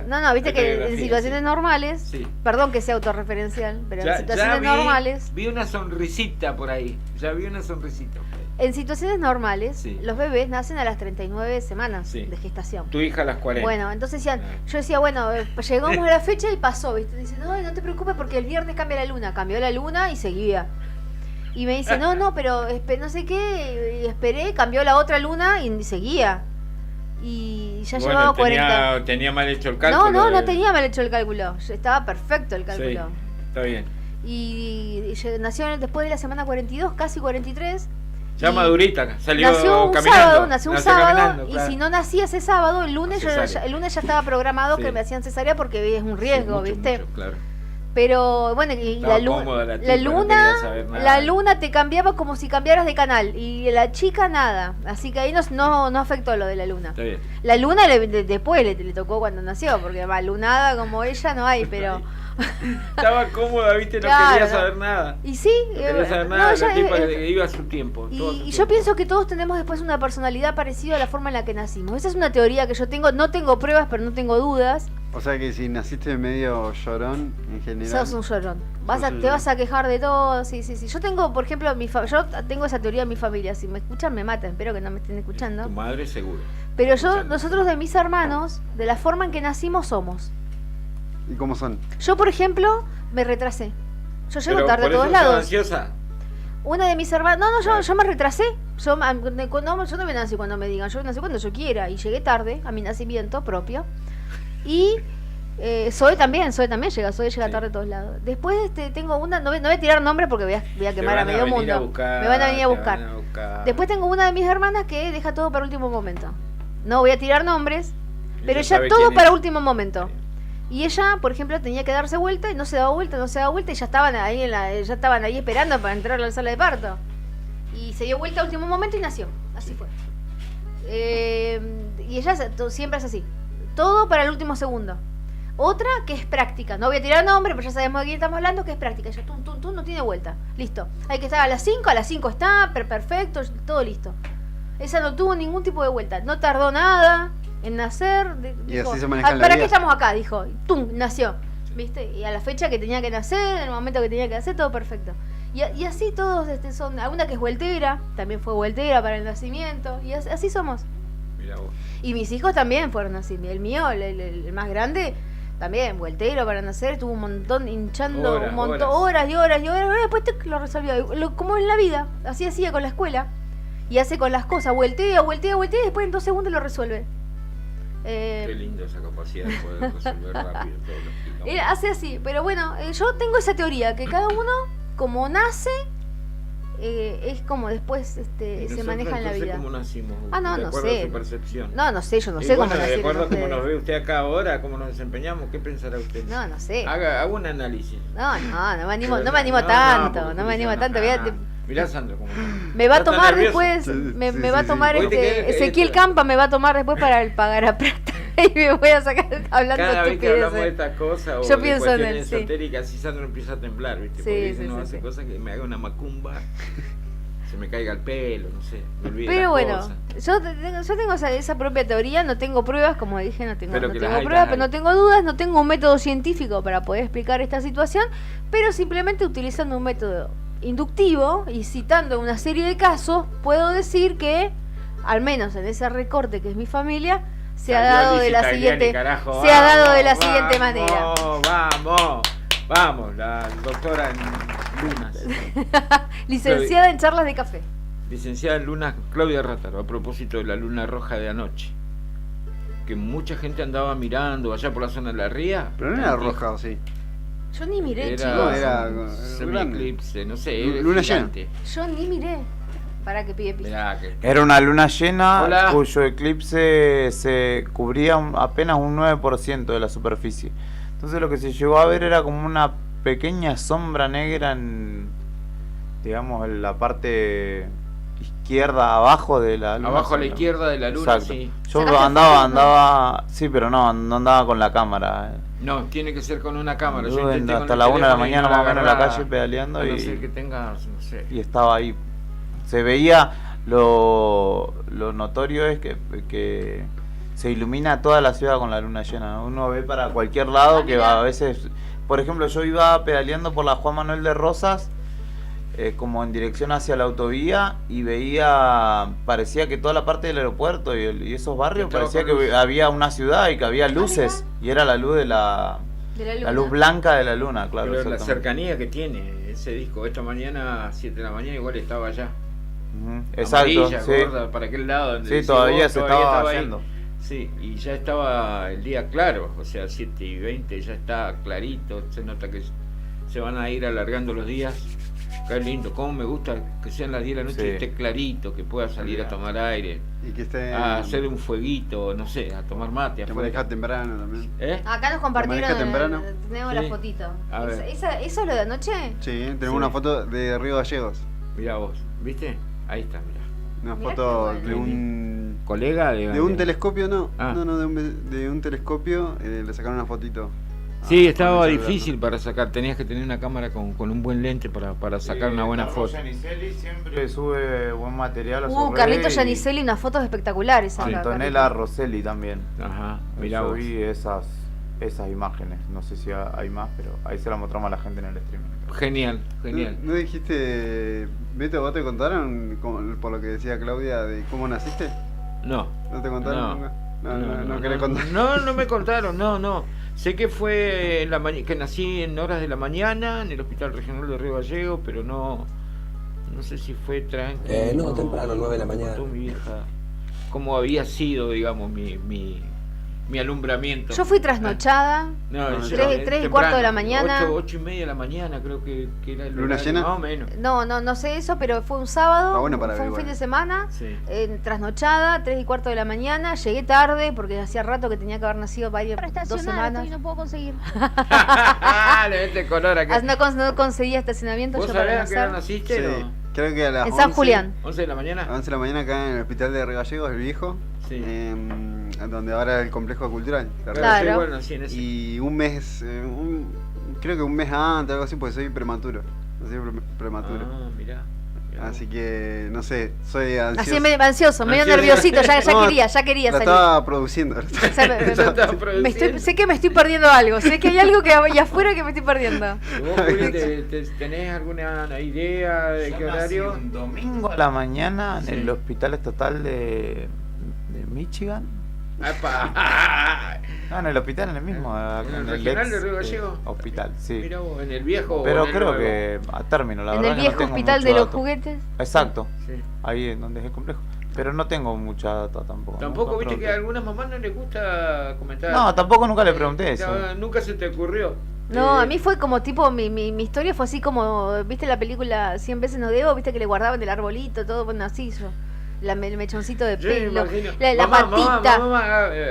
No, viste que en situaciones normales, sí. Perdón que sea autorreferencial, pero Ya, en situaciones normales... Vi una sonrisita por ahí, En situaciones normales, sí. Los bebés nacen a las 39 semanas sí. de gestación. Tu hija a las 40. Bueno, entonces yo decía, bueno, llegamos a la fecha y pasó, ¿viste? Dice, no te preocupes porque el viernes cambia la luna. Cambió la luna y seguía. Y me dice, no, pero no sé qué, y esperé, cambió la otra luna y seguía. Y ya llevaba 40. Tenía mal hecho el cálculo. No tenía mal hecho el cálculo. Estaba perfecto el cálculo. Sí, está bien. Y nació después de la semana 42, casi 43. Ya madurita, salió caminando. Nació un sábado, caminando, y si no nacía ese sábado, el lunes ya estaba programado que me hacían cesárea porque es un riesgo, mucho, ¿viste? Mucho, claro. Pero bueno, y la luna te cambiaba como si cambiaras de canal y la chica nada, así que ahí no afectó lo de la luna. Está bien. La luna después le tocó cuando nació, porque más lunada como ella no hay, pero... Estaba cómoda, viste, no quería saber nada. Y sí, no quería saber nada, la tipa que iba a su tiempo. Y yo pienso que todos tenemos después una personalidad parecida a la forma en la que nacimos. Esa es una teoría que yo tengo, no tengo pruebas, pero no tengo dudas. O sea que si naciste medio llorón, en general... Sos un llorón. Te vas a quejar de todo, sí. Yo tengo, por ejemplo, yo tengo esa teoría en mi familia. Si me escuchan, me matan. Espero que no me estén escuchando. Tu madre seguro. Pero nosotros de mis hermanos, de la forma en que nacimos, somos. ¿Y cómo son? Yo, por ejemplo, me retrasé. Yo llego tarde a todos lados. Ansiosa? Una de mis hermanas... yo me retrasé. Yo no me nací cuando me digan. Yo nací cuando yo quiera. Y llegué tarde a mi nacimiento propio. Y Zoe también llega. Zoe llega tarde a todos lados. Después tengo una... No voy a tirar nombres porque voy a quemar a medio mundo. Me van a venir a buscar. Después tengo una de mis hermanas que deja todo para último momento. No voy a tirar nombres, pero ya todo para último momento. Y ella, por ejemplo, tenía que darse vuelta y no se daba vuelta y ya estaban ahí esperando para entrar a la sala de parto. Y se dio vuelta a último momento y nació. Así fue. Y ella siempre es así. Todo para el último segundo. Otra que es práctica. No voy a tirar nombre, pero ya sabemos de quién estamos hablando, que es práctica. Ella no tiene vuelta. Listo. Hay que estar a las 5 está, perfecto, todo listo. Esa no tuvo ningún tipo de vuelta. No tardó nada en nacer. Y así se maneja la ¿para vida? qué estamos acá? Dijo. ¡Tum! Nació. ¿Viste? Y a la fecha que tenía que nacer, en el momento que tenía que hacer, todo perfecto. Y así todos son. Alguna que es vueltera, también fue vueltera para el nacimiento. Y así somos. Mirá vos. Y mis hijos también fueron así. El mío, el más grande, también vueltero para nacer. Estuvo un montón hinchando, horas y horas. Después lo resolvió. Como en la vida. Así hacía con la escuela. Y hace con las cosas. Voltea. Y después en 2 segundos lo resuelve. Qué lindo esa capacidad de poder resolver rápido todo lo que hace así. Pero bueno, yo tengo esa teoría. Que cada uno, como nace... es como después se maneja en la vida. ¿Cómo nacimos? No sé. A su percepción. No sé, yo no sé cómo nacieron. De acuerdo a ustedes. cómo nos ve usted acá ahora, cómo nos desempeñamos, ¿qué pensará usted? No sé. Haga un análisis. No me animo tanto. Mirá, Sandro, cómo me va a tomar después, me va a tomar Ezequiel Campa me va a tomar después para el pagar a plata. Y me voy a sacar hablando cada vez que hablamos de estupideces. estas cosas o Yo de pienso en él, cuestiones esotéricas, así Sandro empieza a temblar, ¿viste? Porque no hace cosas que me haga una macumba, se me caiga el pelo, no sé, me olvide. Pero las bueno, cosas. yo tengo esa propia teoría, no tengo pruebas, como dije, no tengo pruebas, pero no tengo dudas, no tengo un método científico para poder explicar esta situación, pero simplemente utilizando un método inductivo y citando una serie de casos, puedo decir que, al menos en ese recorte que es mi familia, se ha dado de la siguiente manera. Vamos, la doctora en lunas. Licenciada en charlas de café. Licenciada en lunas, Claudia Rátaro, a propósito de la luna roja de anoche. Que mucha gente andaba mirando allá por la zona de la ría. Pero no era roja, ¿o sí? Yo ni miré, chicos. Era semi-eclipse, no sé. Luna llena. Yo ni miré. Para que pide piso. Era una luna llena. Hola. Cuyo eclipse se cubría apenas un 9% de la superficie. Entonces lo que se llegó a ver era como una pequeña sombra negra en, digamos, en la parte izquierda abajo de la luna. Abajo a la izquierda de la luna. Exacto. Sí. Yo andaba, sí, pero no andaba con la cámara. No, tiene que ser con una cámara. Yo hasta la 1 de la mañana más o menos en la calle pedaleando no sé que tengas, no sé. Y estaba ahí. Se veía, lo notorio es que se ilumina toda la ciudad con la luna llena, ¿no? Uno ve para cualquier lado que a veces, por ejemplo, yo iba pedaleando por la Juan Manuel de Rosas, como en dirección hacia la autovía, y veía, parecía que toda la parte del aeropuerto y esos barrios Estaba parecía con que luz. había una ciudad y que había luces, y era la luz de la luz blanca de la luna, claro. Pero la exactamente. cercanía que tiene ese disco. Esta mañana, a 7 de la mañana, igual estaba allá. Ujú, exacto, Amarilla, sí. gorda, para aquel lado. Donde Sí, decís todavía vos, se estaba ahí. haciendo. Sí, y ya estaba el día claro, o sea, 7:20, ya está clarito, se nota que se van a ir alargando los días. Qué lindo, cómo me gusta que sean las 10 de la noche y Sí. esté clarito, que pueda salir a tomar aire, Y que esté. a hacer un fueguito, no sé, a tomar mate Que afuera. maneja temprano también. ¿Eh? Acá nos compartieron, ¿Maneja temprano? tenemos Sí. la fotito. A ver. ¿Eso es lo de anoche? Sí, tenemos Sí. una foto de Río Gallegos. Mirá vos, ¿viste? Ahí está, mirá. Una Mirá foto qué de bueno. un. ¿Colega? De un telescopio, no. Ah. No, de un telescopio. Le sacaron una fotito. Sí, Ah, estaba con el celular, difícil ¿no? para sacar, tenías que tener una cámara con un buen lente para sacar una buena foto. Giannicelli siempre sube buen material a su Carlitos red, y Giannicelli, unas fotos espectaculares acá. Antonella Carlitos. Rosselli también. Ajá, mirá Yo vos. vi esas imágenes, no sé si hay más, pero ahí se las mostramos a la gente en el streaming. Genial, genial. ¿No dijiste, Beto, vos te contaron, por lo que decía Claudia, de cómo naciste? No. ¿No te contaron No. nunca? No querés contar. No me contaron, no. Sé que fue en que nací en horas de la mañana en el Hospital Regional de Río Gallegos, pero no sé si fue tranquilo. No, temprano, 9 de la mañana. Contó mi vieja cómo había sido, digamos, mi alumbramiento. Yo fui trasnochada. No, yo, Tres y cuarto de la mañana. 8:30 de la mañana creo que era el ¿Luna horario, llena? más o menos. No sé eso, pero fue un sábado, Está bueno para fue un averiguar. fin de semana, Sí. trasnochada, 3 y cuarto de la mañana, llegué tarde porque hacía rato que tenía que haber nacido varias, 2 semanas. no puedo conseguir. Le mete color acá. No conseguía estacionamiento ¿Vos yo para sabés a qué hora nacer. naciste? Sí, No? creo que a las En San 11, Julián. 11 de la mañana. A 11 de la mañana acá en el hospital de Río Gallegos, el viejo. Sí. Donde ahora es el complejo cultural. de Río Claro. Yo igual nací en ese. Y un mes, creo que un mes antes, algo así, porque soy prematuro. Nací prematuro. Ah, mirá. Así que, no sé, soy ansioso. Así medio ansioso, medio Ansioso. nerviosito, ya No, quería La salir. estaba produciendo. O sea, Estaba produciendo. sé que me estoy perdiendo algo, sé que hay algo que hay afuera que me estoy perdiendo. ¿Y vos, Juli, tenés alguna idea de qué Yo nací horario? un domingo a la mañana en Sí. el hospital estatal de Michigan. ¡Apa! No, en el hospital, en el mismo. ¿En el regional de Río Gallegos? Hospital, sí. Mirá vos, en el viejo. Pero o en el creo nuevo. que a término, la En verdad el que viejo no tengo hospital mucho de los dato. juguetes. Exacto, Sí. ahí en donde es el complejo. Pero no tengo mucha data tampoco. Tampoco, nunca viste que a pregunté. algunas mamás no les gusta comentar. No, tampoco nunca le pregunté eso. No, nunca se te ocurrió. No, a mí fue como tipo, mi historia fue así como, ¿viste la película 100 veces no debo? ¿Viste que le guardaban el arbolito, todo? Bueno, así yo. El mechoncito de Yo me pelo, imagino. la patita. Mamá,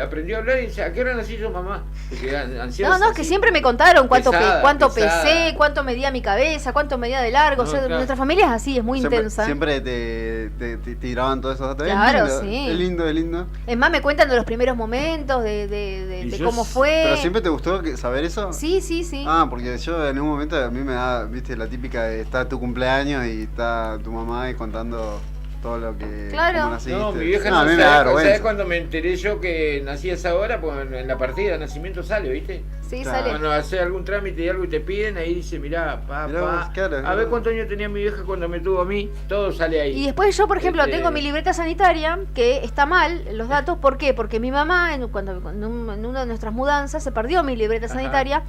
aprendió a hablar y dice, ¿a qué hora nací yo, mamá? Porque ansiosa, No, es que así. siempre me contaron cuánto Pesada. pesé, cuánto medía mi cabeza, cuánto medía de largo. No, o sea, claro. nuestra familia es así, es muy Siempre, intensa. siempre te tiraban todos esos datos. Claro, es lindo, sí. Es lindo, es lindo. Es más, me cuentan de los primeros momentos, de Y yo cómo s- fue. ¿Pero siempre te gustó saber eso? Sí, sí, sí. Ah, porque yo en un momento a mí me da, viste, la típica de estar tu cumpleaños y está tu mamá ahí contando todo lo que... Claro. cómo naciste. No, mi vieja a no mí me da sabe, ¿sabes vergüenza. cuando me enteré yo que nací a esa hora? Pues en la partida de nacimiento sale, ¿viste? Sí, Claro. sale. Cuando hace algún trámite y algo y te piden, ahí dice, mirá, Mirá papá, vos, claro, a claro. ver cuántos años tenía mi vieja cuando me tuvo a mí, todo sale ahí. Y después yo, por ejemplo, Este- tengo mi libreta sanitaria, que está mal, los datos, ¿por qué? Porque mi mamá, en una de nuestras mudanzas, se perdió mi libreta Ajá. sanitaria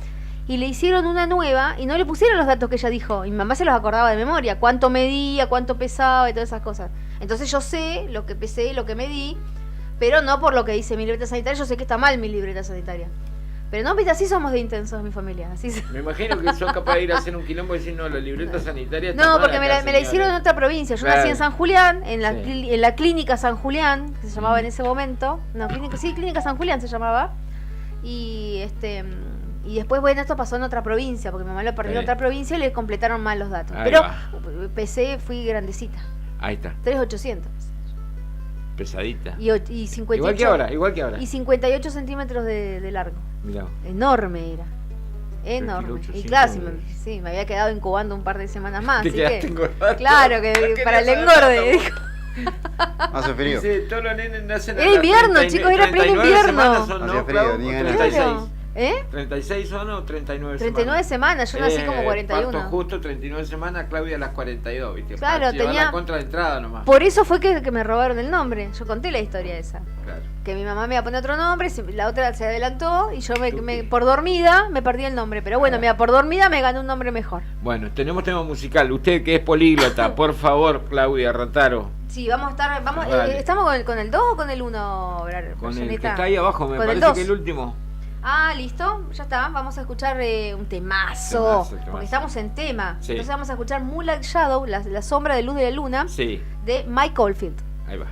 y le hicieron una nueva y no le pusieron los datos que ella dijo. Y mi mamá se los acordaba de memoria, cuánto medía, cuánto pesaba y todas esas cosas. Entonces yo sé lo que pesé, lo que medí, pero no por lo que dice mi libreta sanitaria, yo sé que está mal mi libreta sanitaria. Pero no, viste, así somos de intensos mi familia. Así Me imagino que sos capaz de ir a hacer un quilombo y decir, no, la libreta sanitaria está No, mal porque me acá, la hicieron en señora. otra provincia. Yo Claro. nací en San Julián, en la, Sí. en la clínica San Julián, que se llamaba en ese momento. No, clínica San Julián se llamaba. Y y después, bueno, esto pasó en otra provincia, porque mi mamá lo perdió en Sí. otra provincia y le completaron mal los datos. Ahí Pero va. fui grandecita. Ahí está, 3.800. pesadita. Y 58, Igual que ahora. Y 58 centímetros de largo. Mirá. Enorme era. Enorme. 3.800. Y claro, me había quedado incubando un par de semanas más. Te Así quedaste que, engordando. claro, No que querías para el saber engorde. nada, dijo. Hace frío. Dice, todos los nenes nacen a Era las invierno, 39 chicos, era pleno 39 invierno. semanas son, Hacía ¿no, frío, Clau? ni ¿O ganas. 36? Claro. ¿Eh? 36 son o 39 39 semanas, yo nací como 41. Parto justo 39 semanas, Claudia a las 42, ¿viste? Claro, Para llevar tenía- la contra de entrada nomás. Por eso fue que me robaron el nombre. Yo conté la historia esa. Claro. Que mi mamá me iba a poner otro nombre, la otra se adelantó y yo por dormida me perdí el nombre. Pero bueno, mira, por dormida me gané un nombre mejor. Bueno, tenemos tema musical. Usted que es políglota, por favor, Claudia Rataro. Sí, vamos a estar. Dale. ¿Estamos con el 2 o con el 1? Con el que está ahí abajo, me Con el parece 2. que el último. Ah, listo, ya está. Vamos a escuchar un temazo, Temazo. porque estamos en tema. Sí. Entonces vamos a escuchar Moonlight Shadow, la sombra de luz de la luna, Sí, de Mike Oldfield. ahí va.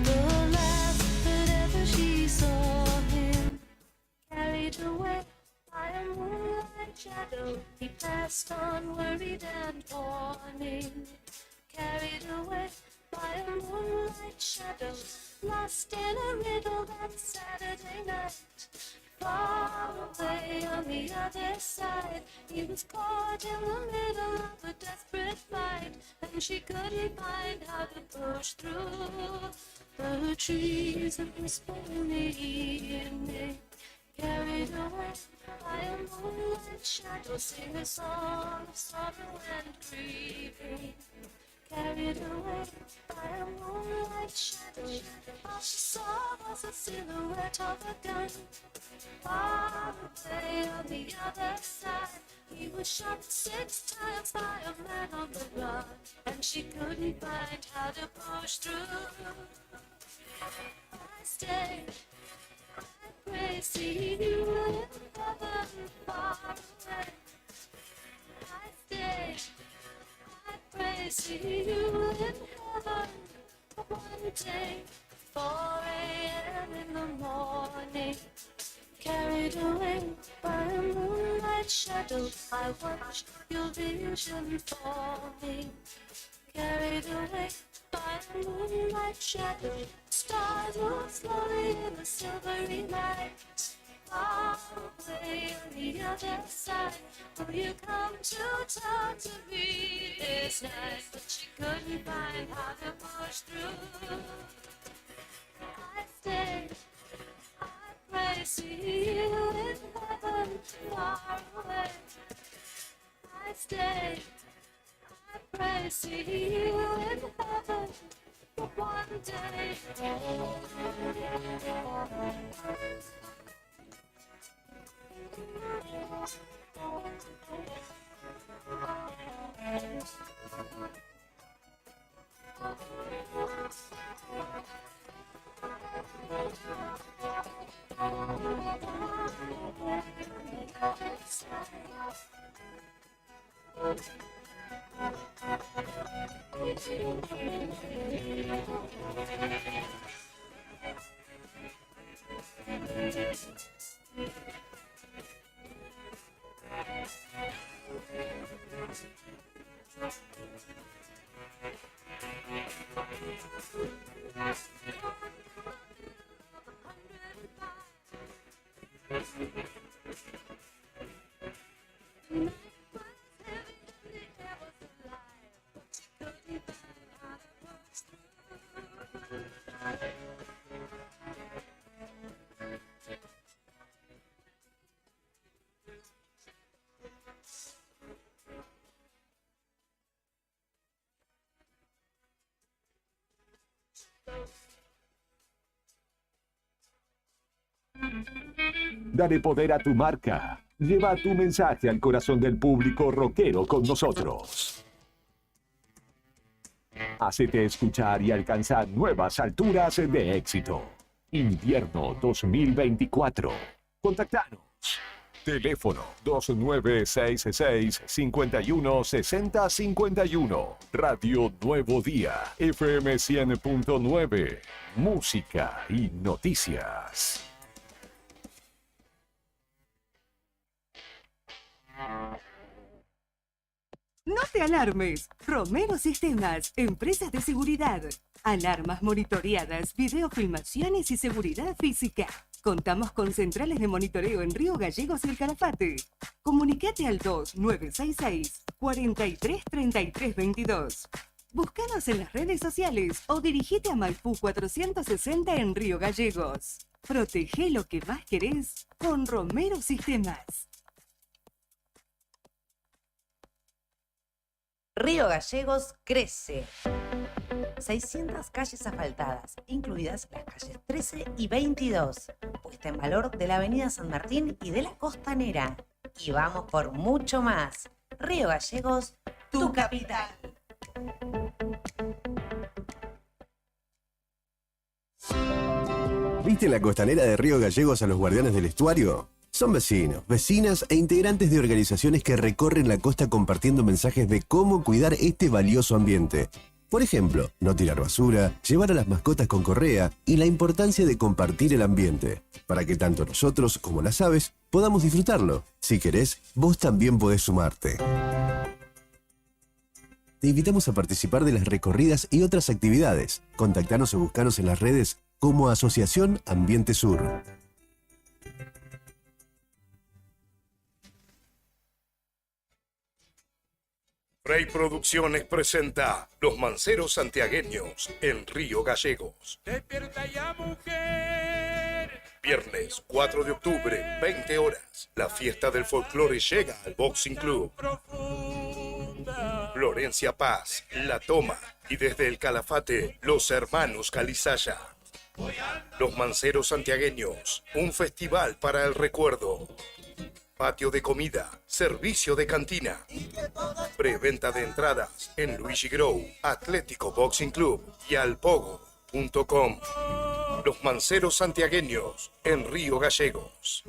The last that ever she saw him, carried away by a moonlight shadow, he passed on worried and warning. Carried away by a moonlight shadow, lost in a riddle that Saturday night. Far away on the other side, he was caught in the middle of a desperate fight, and she couldn't find how to push through the trees of the spoony evening. Carried away by a moonlight shadow, sing a song of sorrow and grieving. Carried away by a moonlight shadow, all she saw was a silhouette of a gun. Far away on the other side, he was shot 6 times by a man on the run, and she couldn't find how to push through. I stayed, I pray, see you in heaven far away. I stayed, I pray, see you in heaven one day, 4 a.m. in the morning. Carried away by a moonlight shadow, I watched your vision for me. Carried away by a moonlight shadow, stars move slowly in the silvery light. Far away on the other side, will you come to talk to me this night? But she couldn't find how to push through. I stayed, I pray, see you in heaven far away. I stayed, I pray, see you in heaven one day. Dale poder a tu marca. Lleva tu mensaje al corazón del público rockero con nosotros. Hacete escuchar y alcanzar nuevas alturas de éxito. Invierno 2024. Contactanos. Teléfono 2966-516051. Radio Nuevo Día. FM 100.9. Música y noticias. No te alarmes. Romero Sistemas, empresas de seguridad. Alarmas monitoreadas, videofilmaciones y seguridad física. Contamos con centrales de monitoreo en Río Gallegos y El Calafate. Comunicate al 2966 43 33 22. Búscanos en las redes sociales o dirigite a Maipú 460 en Río Gallegos. Protege lo que más querés con Romero Sistemas. Río Gallegos crece. 600 calles asfaltadas, incluidas las calles 13 y 22, puesta en valor de la avenida San Martín y de la Costanera. Y vamos por mucho más. Río Gallegos, tu capital. ¿Viste en la Costanera de Río Gallegos a los guardianes del estuario? Son vecinos, vecinas e integrantes de organizaciones que recorren la costa compartiendo mensajes de cómo cuidar este valioso ambiente. Por ejemplo, no tirar basura, llevar a las mascotas con correa y la importancia de compartir el ambiente, para que tanto nosotros como las aves podamos disfrutarlo. Si querés, vos también podés sumarte. Te invitamos a participar de las recorridas y otras actividades. Contactanos o buscanos en las redes como Asociación Ambiente Sur. Frey Producciones presenta Los Manceros Santiagueños en Río Gallegos. Despierta ya, mujer. Viernes 4 de octubre, 20 horas. La fiesta del folclore llega al Boxing Club. Florencia Paz, La Toma y desde el Calafate, los hermanos Calizaya. Los Manceros Santiagueños, un festival para el recuerdo. Patio de comida, servicio de cantina. Preventa de entradas en Luigi Grow, Atlético Boxing Club y alpogo.com. Los Manceros Santiagueños en Río Gallegos.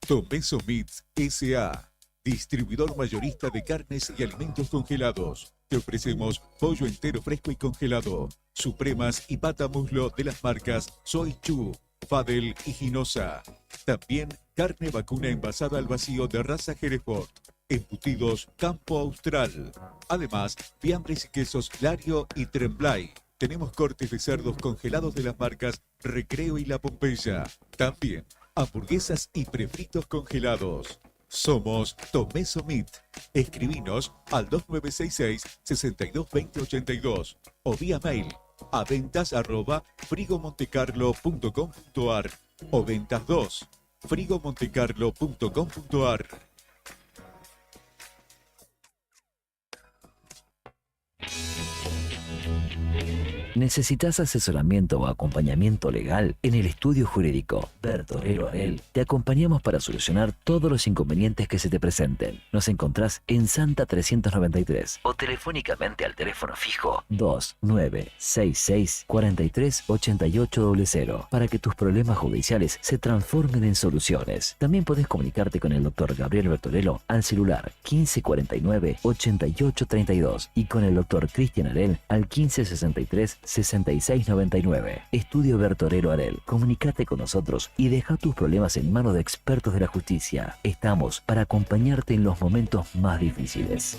Tomeso Meats S.A., distribuidor mayorista de carnes y alimentos congelados. Te ofrecemos pollo entero fresco y congelado, supremas y pata muslo de las marcas Soy Chu, Fadel y Ginosa. También carne vacuna envasada al vacío de raza Hereford. Embutidos Campo Austral. Además, fiambres y quesos Lario y Tremblay. Tenemos cortes de cerdos congelados de las marcas Recreo y La Pompeya. También hamburguesas y prefritos congelados. Somos Tomeso Meat. Escribinos al 2966-622082 o vía mail a ventas@frigomontecarlo.com.ar o ventas 2 frigomontecarlo.com.ar. ¿Necesitas asesoramiento o acompañamiento legal? En el estudio jurídico Bertorero Arel te acompañamos para solucionar todos los inconvenientes que se te presenten. Nos encontrás en Santa 393 o telefónicamente al teléfono fijo 2966 43 8800 para que tus problemas judiciales se transformen en soluciones. También podés comunicarte con el doctor Gabriel Bertorello al celular 1549 8832 y con el doctor Cristian Arel al 1563 6699. Estudio Bertorero Arel. Comunicate con nosotros y deja tus problemas en manos de expertos de la justicia. Estamos para acompañarte en los momentos más difíciles.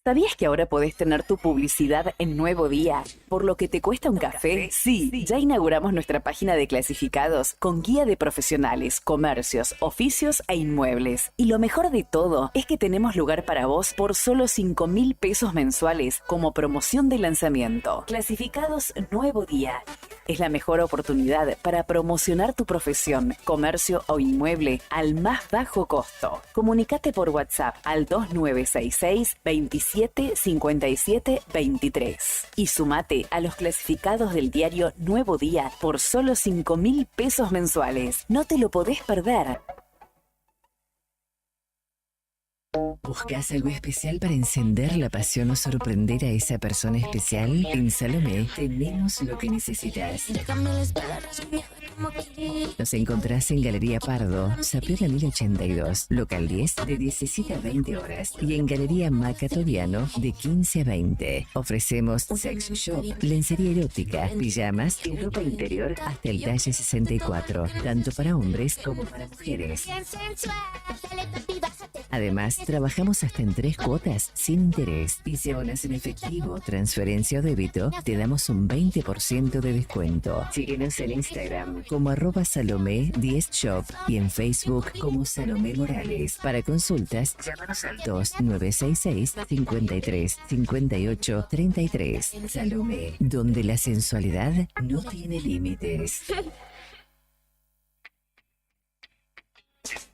¿Sabías que ahora podés tener tu publicidad en Nuevo Día? ¿Por lo que te cuesta un café? Sí, ya inauguramos nuestra página de clasificados con guía de profesionales, comercios, oficios e inmuebles. Y lo mejor de todo es que tenemos lugar para vos por solo 5.000 pesos mensuales como promoción de lanzamiento. Clasificados Nuevo Día. Es la mejor oportunidad para promocionar tu profesión, comercio o inmueble al más bajo costo. Comunicate por WhatsApp al 2966 27 57 23 y sumate a los clasificados del diario Nuevo Día por solo 5.000 pesos mensuales. No te lo podés perder. ¿Buscas algo especial para encender la pasión o sorprender a esa persona especial? En Salomé tenemos lo que necesitas. Nos encontrás en Galería Pardo, Saprissa 1082, local 10 de 17 a 20 horas y en Galería Macatoviano de 15 a 20. Ofrecemos sex shop, lencería erótica, pijamas y ropa interior hasta el talle 64, tanto para hombres como para mujeres. Además, trabajamos hasta en 3 cuotas sin interés. Y si abonas en efectivo, transferencia o débito, te damos un 20% de descuento. Síguenos en Instagram como @Salomé10shop y en Facebook como Salomé Morales. Para consultas, llámanos al 2966 53 58 33. Salomé, donde la sensualidad no tiene límites.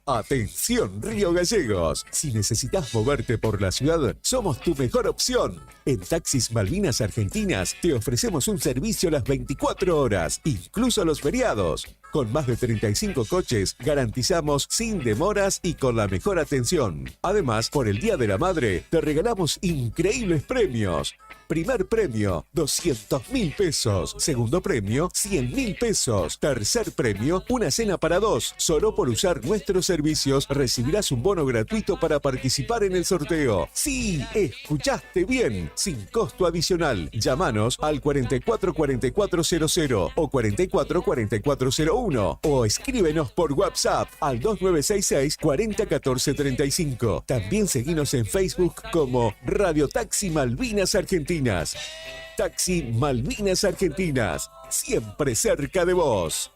Atención Río Gallegos, si necesitas moverte por la ciudad, somos tu mejor opción. En Taxis Malvinas Argentinas te ofrecemos un servicio las 24 horas, incluso los feriados. Con más de 35 coches, garantizamos sin demoras y con la mejor atención. Además, por el Día de la Madre, te regalamos increíbles premios. Primer premio, 200.000 pesos. Segundo premio, 100.000 pesos. Tercer premio, una cena para 2. Solo por usar nuestros servicios recibirás un bono gratuito para participar en el sorteo. Sí, escuchaste bien, sin costo adicional. Llámanos al 444400 o 444401 o escríbenos por WhatsApp al 2966 401435. También seguinos en Facebook como Radio Taxi Malvinas Argentinas. Taxi Malvinas Argentinas, siempre cerca de vos.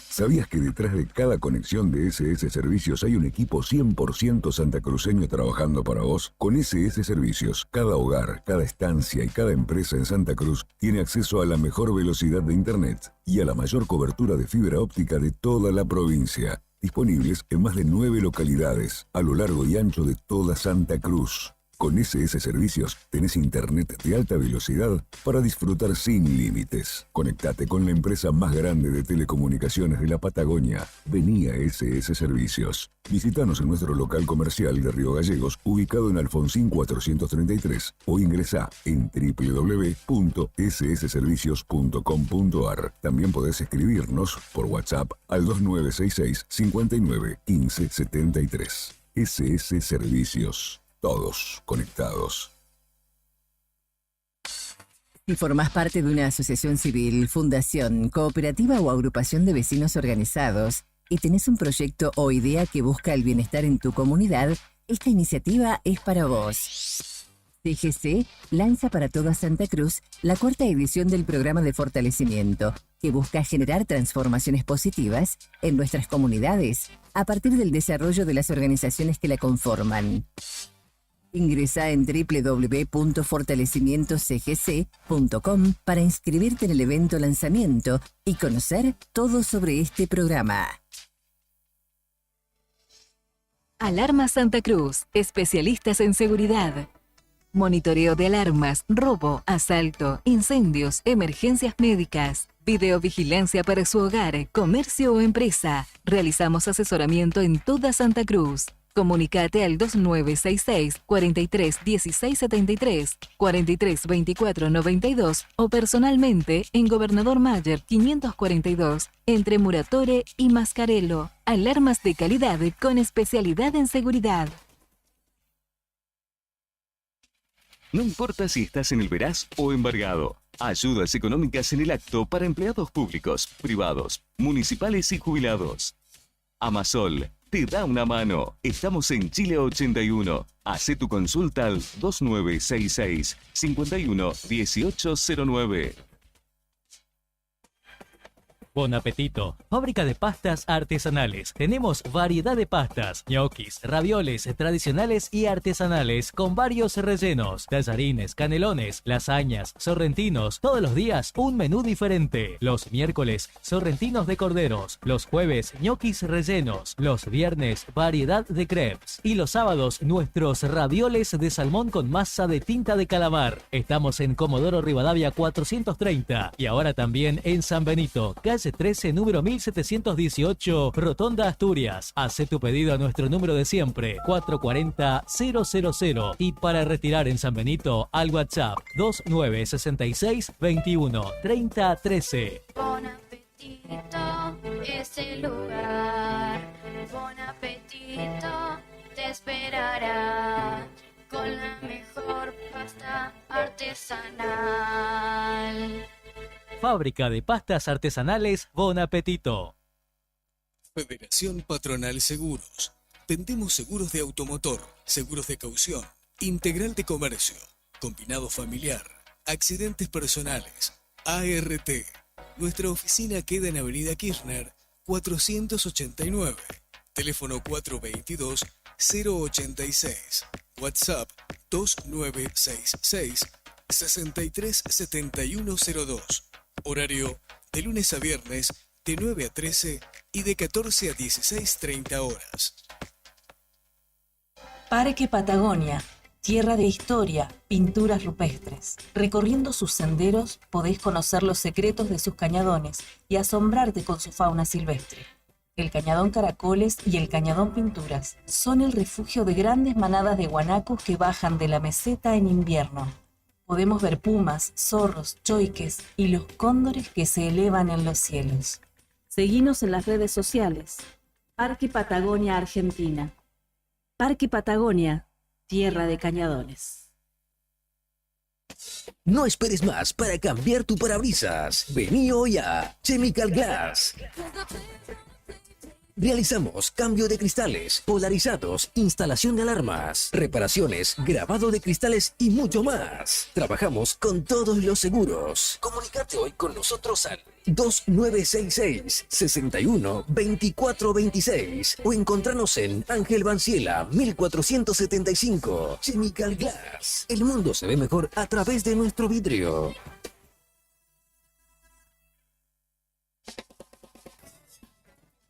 ¿Sabías que detrás de cada conexión de SS Servicios hay un equipo 100% santacruceño trabajando para vos? Con SS Servicios, cada hogar, cada estancia y cada empresa en Santa Cruz tiene acceso a la mejor velocidad de Internet y a la mayor cobertura de fibra óptica de toda la provincia. Disponibles en más de 9 localidades, a lo largo y ancho de toda Santa Cruz. Con SS Servicios tenés internet de alta velocidad para disfrutar sin límites. Conectate con la empresa más grande de telecomunicaciones de la Patagonia. Vení a SS Servicios. Visítanos en nuestro local comercial de Río Gallegos, ubicado en Alfonsín 433, o ingresá en www.ssservicios.com.ar. También podés escribirnos por WhatsApp al 2966 59 15 73. SS Servicios. Todos conectados. Si formás parte de una asociación civil, fundación, cooperativa o agrupación de vecinos organizados y tenés un proyecto o idea que busca el bienestar en tu comunidad, esta iniciativa es para vos. CGC lanza para toda Santa Cruz la 4ª edición del programa de fortalecimiento, que busca generar transformaciones positivas en nuestras comunidades a partir del desarrollo de las organizaciones que la conforman. Ingresá en www.fortalecimientocgc.com para inscribirte en el evento lanzamiento y conocer todo sobre este programa. Alarma Santa Cruz, especialistas en seguridad. Monitoreo de alarmas, robo, asalto, incendios, emergencias médicas, videovigilancia para su hogar, comercio o empresa. Realizamos asesoramiento en toda Santa Cruz. Comunicate al 2966 43 16 73, 43 24 92 o personalmente en Gobernador Mayer 542, entre Muratore y Mascarello. Alarmas de calidad con especialidad en seguridad. No importa si estás en el veraz o embargado. Ayudas económicas en el acto para empleados públicos, privados, municipales y jubilados. Amasol te da una mano. Estamos en Chile 81. Hacé tu consulta al 2966 51 1809. Bon apetito. Fábrica de pastas artesanales. Tenemos variedad de pastas, ñoquis, ravioles tradicionales y artesanales con varios rellenos, tallarines, canelones, lasañas, sorrentinos. Todos los días un menú diferente. Los miércoles, sorrentinos de corderos. Los jueves, ñoquis rellenos. Los viernes, variedad de crepes. Y los sábados, nuestros ravioles de salmón con masa de tinta de calamar. Estamos en Comodoro Rivadavia 430 y ahora también en San Benito, calle 13, número 1718, Rotonda Asturias. Hace tu pedido a nuestro número de siempre, 440-000. Y para retirar en San Benito, al WhatsApp 2966 21 30 13. Bon apetito es el lugar. Bon apetito te esperará con la mejor pasta artesanal. Fábrica de pastas artesanales Bon Apetito. Federación Patronal Seguros. Vendemos seguros de automotor, seguros de caución, integral de comercio, combinado familiar, accidentes personales, ART. Nuestra oficina queda en Avenida Kirchner, 489. Teléfono 422-086. WhatsApp 2966 637102. Horario de lunes a viernes de 9 a 13 y de 14 a 16:30 horas. Parque Patagonia, tierra de historia, pinturas rupestres. Recorriendo sus senderos podés conocer los secretos de sus cañadones y asombrarte con su fauna silvestre. El Cañadón Caracoles y el Cañadón Pinturas son el refugio de grandes manadas de guanacos que bajan de la meseta en invierno. Podemos ver pumas, zorros, choiques y los cóndores que se elevan en los cielos. Seguinos en las redes sociales. Parque Patagonia Argentina. Parque Patagonia, tierra de cañadones. No esperes más para cambiar tu parabrisas. Vení hoy a Chemical Glass. Realizamos cambio de cristales, polarizados, instalación de alarmas, reparaciones, grabado de cristales y mucho más. Trabajamos con todos los seguros. Comunicate hoy con nosotros al 2966 61 24 26 o encontranos en Ángel Banciela 1475. Chemical Glass. El mundo se ve mejor a través de nuestro vidrio.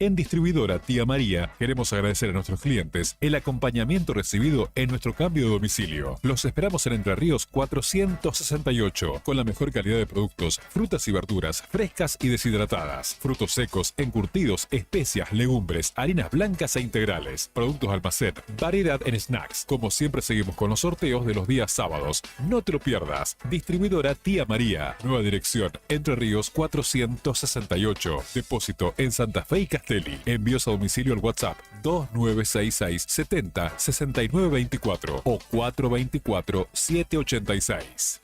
En Distribuidora Tía María queremos agradecer a nuestros clientes el acompañamiento recibido en nuestro cambio de domicilio. Los esperamos en Entre Ríos 468 con la mejor calidad de productos, frutas y verduras frescas y deshidratadas, frutos secos, encurtidos, especias, legumbres, harinas blancas e integrales, productos almacén, variedad en snacks. Como siempre seguimos con los sorteos de los días sábados. No te lo pierdas. Distribuidora Tía María. Nueva dirección Entre Ríos 468. Depósito en Santa Fe y Castelli. Envíos a domicilio al WhatsApp 2966 70 69 24 o 424 786.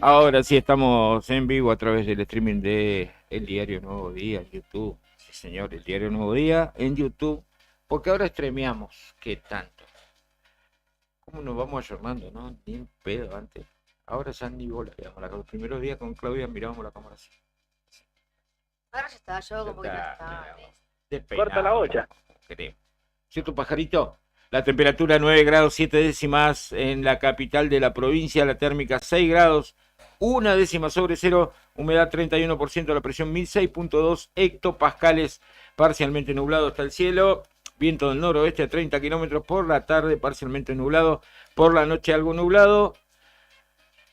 Ahora sí estamos en vivo a través del streaming de El Diario Nuevo Día en YouTube. Sí, señor, El Diario Nuevo Día en YouTube. Porque ahora streameamos. ¿Qué tanto? ¿Cómo nos vamos ayornando, no? Ni un pedo antes. Ahora ya ni bola. Digamos, los primeros días con Claudia mirábamos la cámara así. Ahora ya está, yo como que no está. Corta la olla. ¿Cierto, pajarito? La temperatura 9 grados 7 décimas en la capital de la provincia. La térmica 6 grados 1 décima sobre cero. Humedad 31%. La presión 1006.2 hectopascales. Parcialmente nublado está el cielo. Viento del noroeste a 30 kilómetros por la tarde. Parcialmente nublado. Por la noche algo nublado.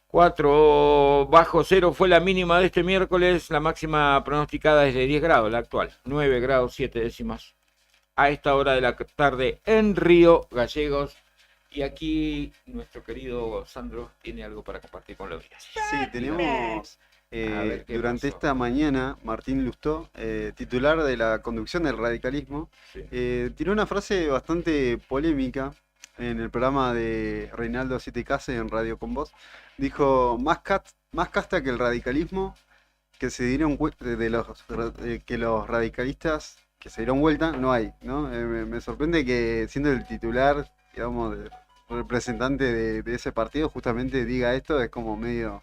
4 bajo cero fue la mínima de este miércoles. La máxima pronosticada es de 10 grados, la actual. 9 grados 7 décimas a esta hora de la tarde en Río Gallegos. Y aquí nuestro querido Sandro tiene algo para compartir con la audiencia. Sí, tenemos ver, ¿qué durante pasó? esta mañana Martín Lustó, titular de la conducción del radicalismo, tiró una frase bastante polémica en el programa de Reinaldo Siete Case en Radio Con Voz. Dijo, más casta que el radicalismo, que se dieron que los radicalistas que se dieron vuelta, no hay, ¿no? Me sorprende que siendo el titular, digamos, representante de ese partido, justamente diga esto. Es como medio,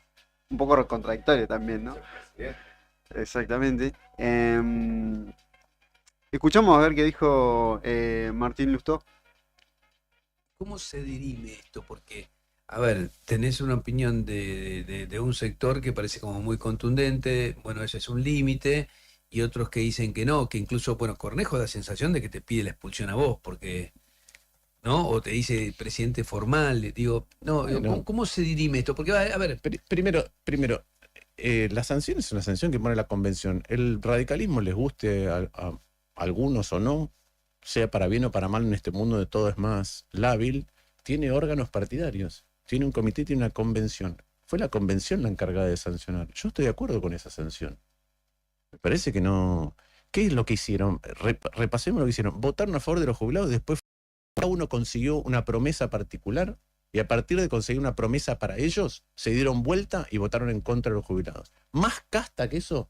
un poco contradictorio también, ¿no? Exactamente. Escuchamos a ver qué dijo Martín Lustó. ¿Cómo se dirime esto? Porque a ver, tenés una opinión de un sector que parece como muy contundente, bueno, ese es un límite, y otros que dicen que no, que incluso, bueno, Cornejo da la sensación de que te pide la expulsión a vos, porque, ¿no? O te dice presidente formal, digo, no, Bueno. ¿cómo se dirime esto? Porque, a ver, Primero, la sanción es una sanción que pone la convención. El radicalismo, les guste a algunos o no, sea para bien o para mal en este mundo de todo es más lábil, tiene órganos partidarios, tiene un comité, tiene una convención. Fue la convención la encargada de sancionar. Yo estoy de acuerdo con esa sanción. Me parece que no... ¿Qué es lo que hicieron? Repasemos lo que hicieron. Votaron a favor de los jubilados, después cada uno consiguió una promesa particular y a partir de conseguir una promesa para ellos, se dieron vuelta y votaron en contra de los jubilados. Más casta que eso,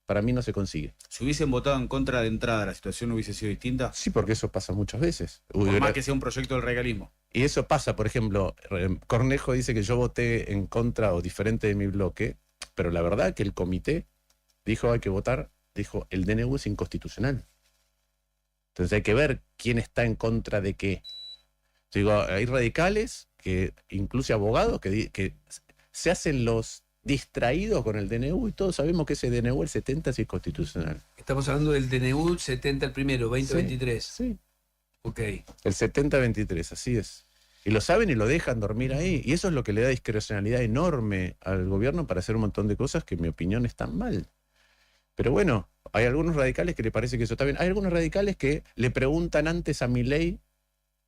para mí no se consigue. Si hubiesen votado en contra de entrada, ¿la situación hubiese sido distinta? Sí, porque eso pasa muchas veces. Por más que sea un proyecto del radicalismo. Y eso pasa, por ejemplo, Cornejo dice que yo voté en contra o diferente de mi bloque, pero la verdad que el comité dijo hay que votar, dijo el DNU es inconstitucional. Entonces hay que ver quién está en contra de qué. Digo, hay radicales, que incluso abogados, que se hacen los distraídos con el DNU y todos sabemos que ese DNU, el 70, es inconstitucional. estamos hablando del DNU 70 el primero, 2023. Sí. Ok. El 70-23, así es. Y lo saben y lo dejan dormir ahí. Y eso es lo que le da discrecionalidad enorme al gobierno para hacer un montón de cosas que en mi opinión están mal. Pero bueno, hay algunos radicales que le parece que eso está bien. Hay algunos radicales que le preguntan antes a Milei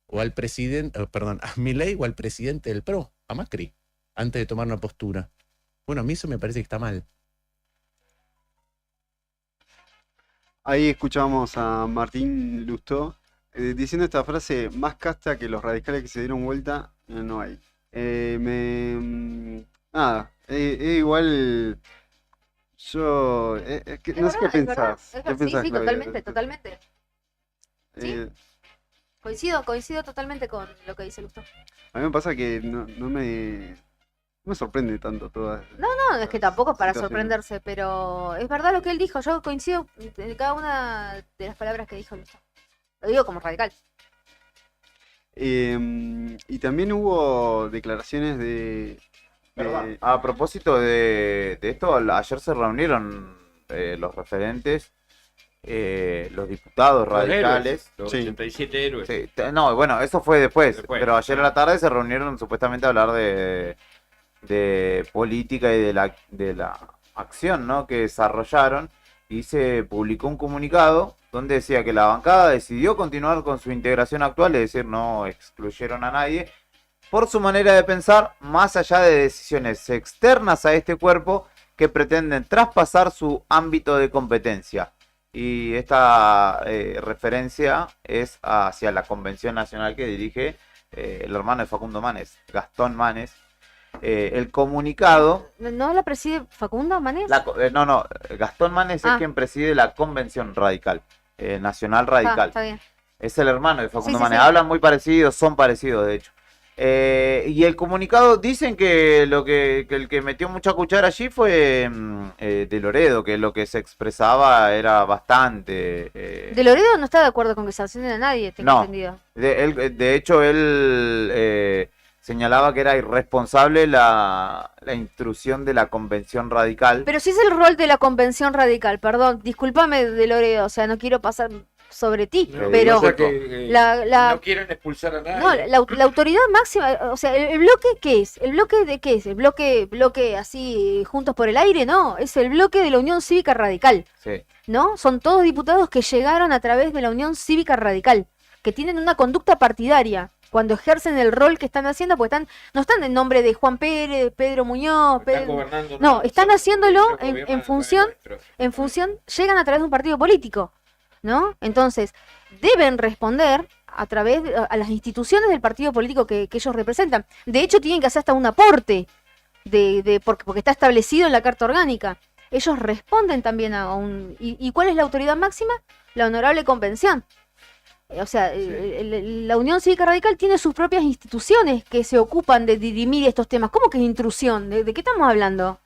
o al presidente, perdón, a Milei o al presidente del PRO, a Macri, antes de tomar una postura. Bueno, a mí eso me parece que está mal. Ahí escuchamos a Martín Lustó diciendo esta frase: más casta que los radicales que se dieron vuelta, no hay. Nada, igual yo no sé qué pensás. ¿Qué pensás, Sí, Claudia? totalmente. Sí. Coincido totalmente con lo que dice Lustó. A mí me pasa que no me sorprende tanto toda. No, es que tampoco es para situación. sorprenderse, pero es verdad lo que él dijo. Yo coincido en cada una de las palabras que dijo Lustó. Lo digo como radical. Y también hubo declaraciones de... Perdón, a propósito de esto, ayer se reunieron los referentes, los diputados radicales. Los 87 héroes. Sí, no, bueno, eso fue después, pero ayer a la tarde se reunieron supuestamente a hablar de política y de la acción, ¿no?, que desarrollaron, y se publicó un comunicado donde decía que la bancada decidió continuar con su integración actual, es decir, no excluyeron a nadie, por su manera de pensar, más allá de decisiones externas a este cuerpo que pretenden traspasar su ámbito de competencia. Y esta referencia es hacia la Convención Nacional que dirige el hermano de Facundo Manes, Gastón Manes. El comunicado... ¿No la preside Facundo Manes? No, Gastón Manes es quien preside la Convención Radical, Nacional Radical. Está bien. Es el hermano de Facundo Sí, Manes. sí. Hablan muy parecidos, son parecidos de hecho. Y el comunicado dicen que el que metió mucha cuchara allí fue de Loredo, que lo que se expresaba era bastante... De Loredo no está de acuerdo con que sancionen a nadie, tengo No. entendido. De hecho, él señalaba que era irresponsable la intrusión de la Convención Radical. Pero si es el rol de la Convención Radical, perdón, discúlpame de Loredo, o sea, no quiero pasar sobre ti, pero no quieren expulsar a nadie. no, la autoridad máxima, o sea, ¿el bloque qué es? ¿El bloque de qué es? ¿El bloque así, Juntos por el Aire? No, es el bloque de la Unión Cívica Radical, Sí. ¿no? Son todos diputados que llegaron a través de la Unión Cívica Radical, que tienen una conducta partidaria cuando ejercen el rol que están haciendo, porque no están en nombre de Juan Pérez, Pedro Muñoz, no, están haciéndolo en función, llegan a través de un partido político, ¿no? Entonces, deben responder a través a las instituciones del partido político que ellos representan. De hecho, tienen que hacer hasta un aporte porque está establecido en la Carta Orgánica. Ellos responden también a un... ¿Y cuál es la autoridad máxima? La Honorable Convención. O sea, la Unión Cívica Radical tiene sus propias instituciones que se ocupan de dirimir estos temas. ¿Cómo que es intrusión? ¿De qué estamos hablando?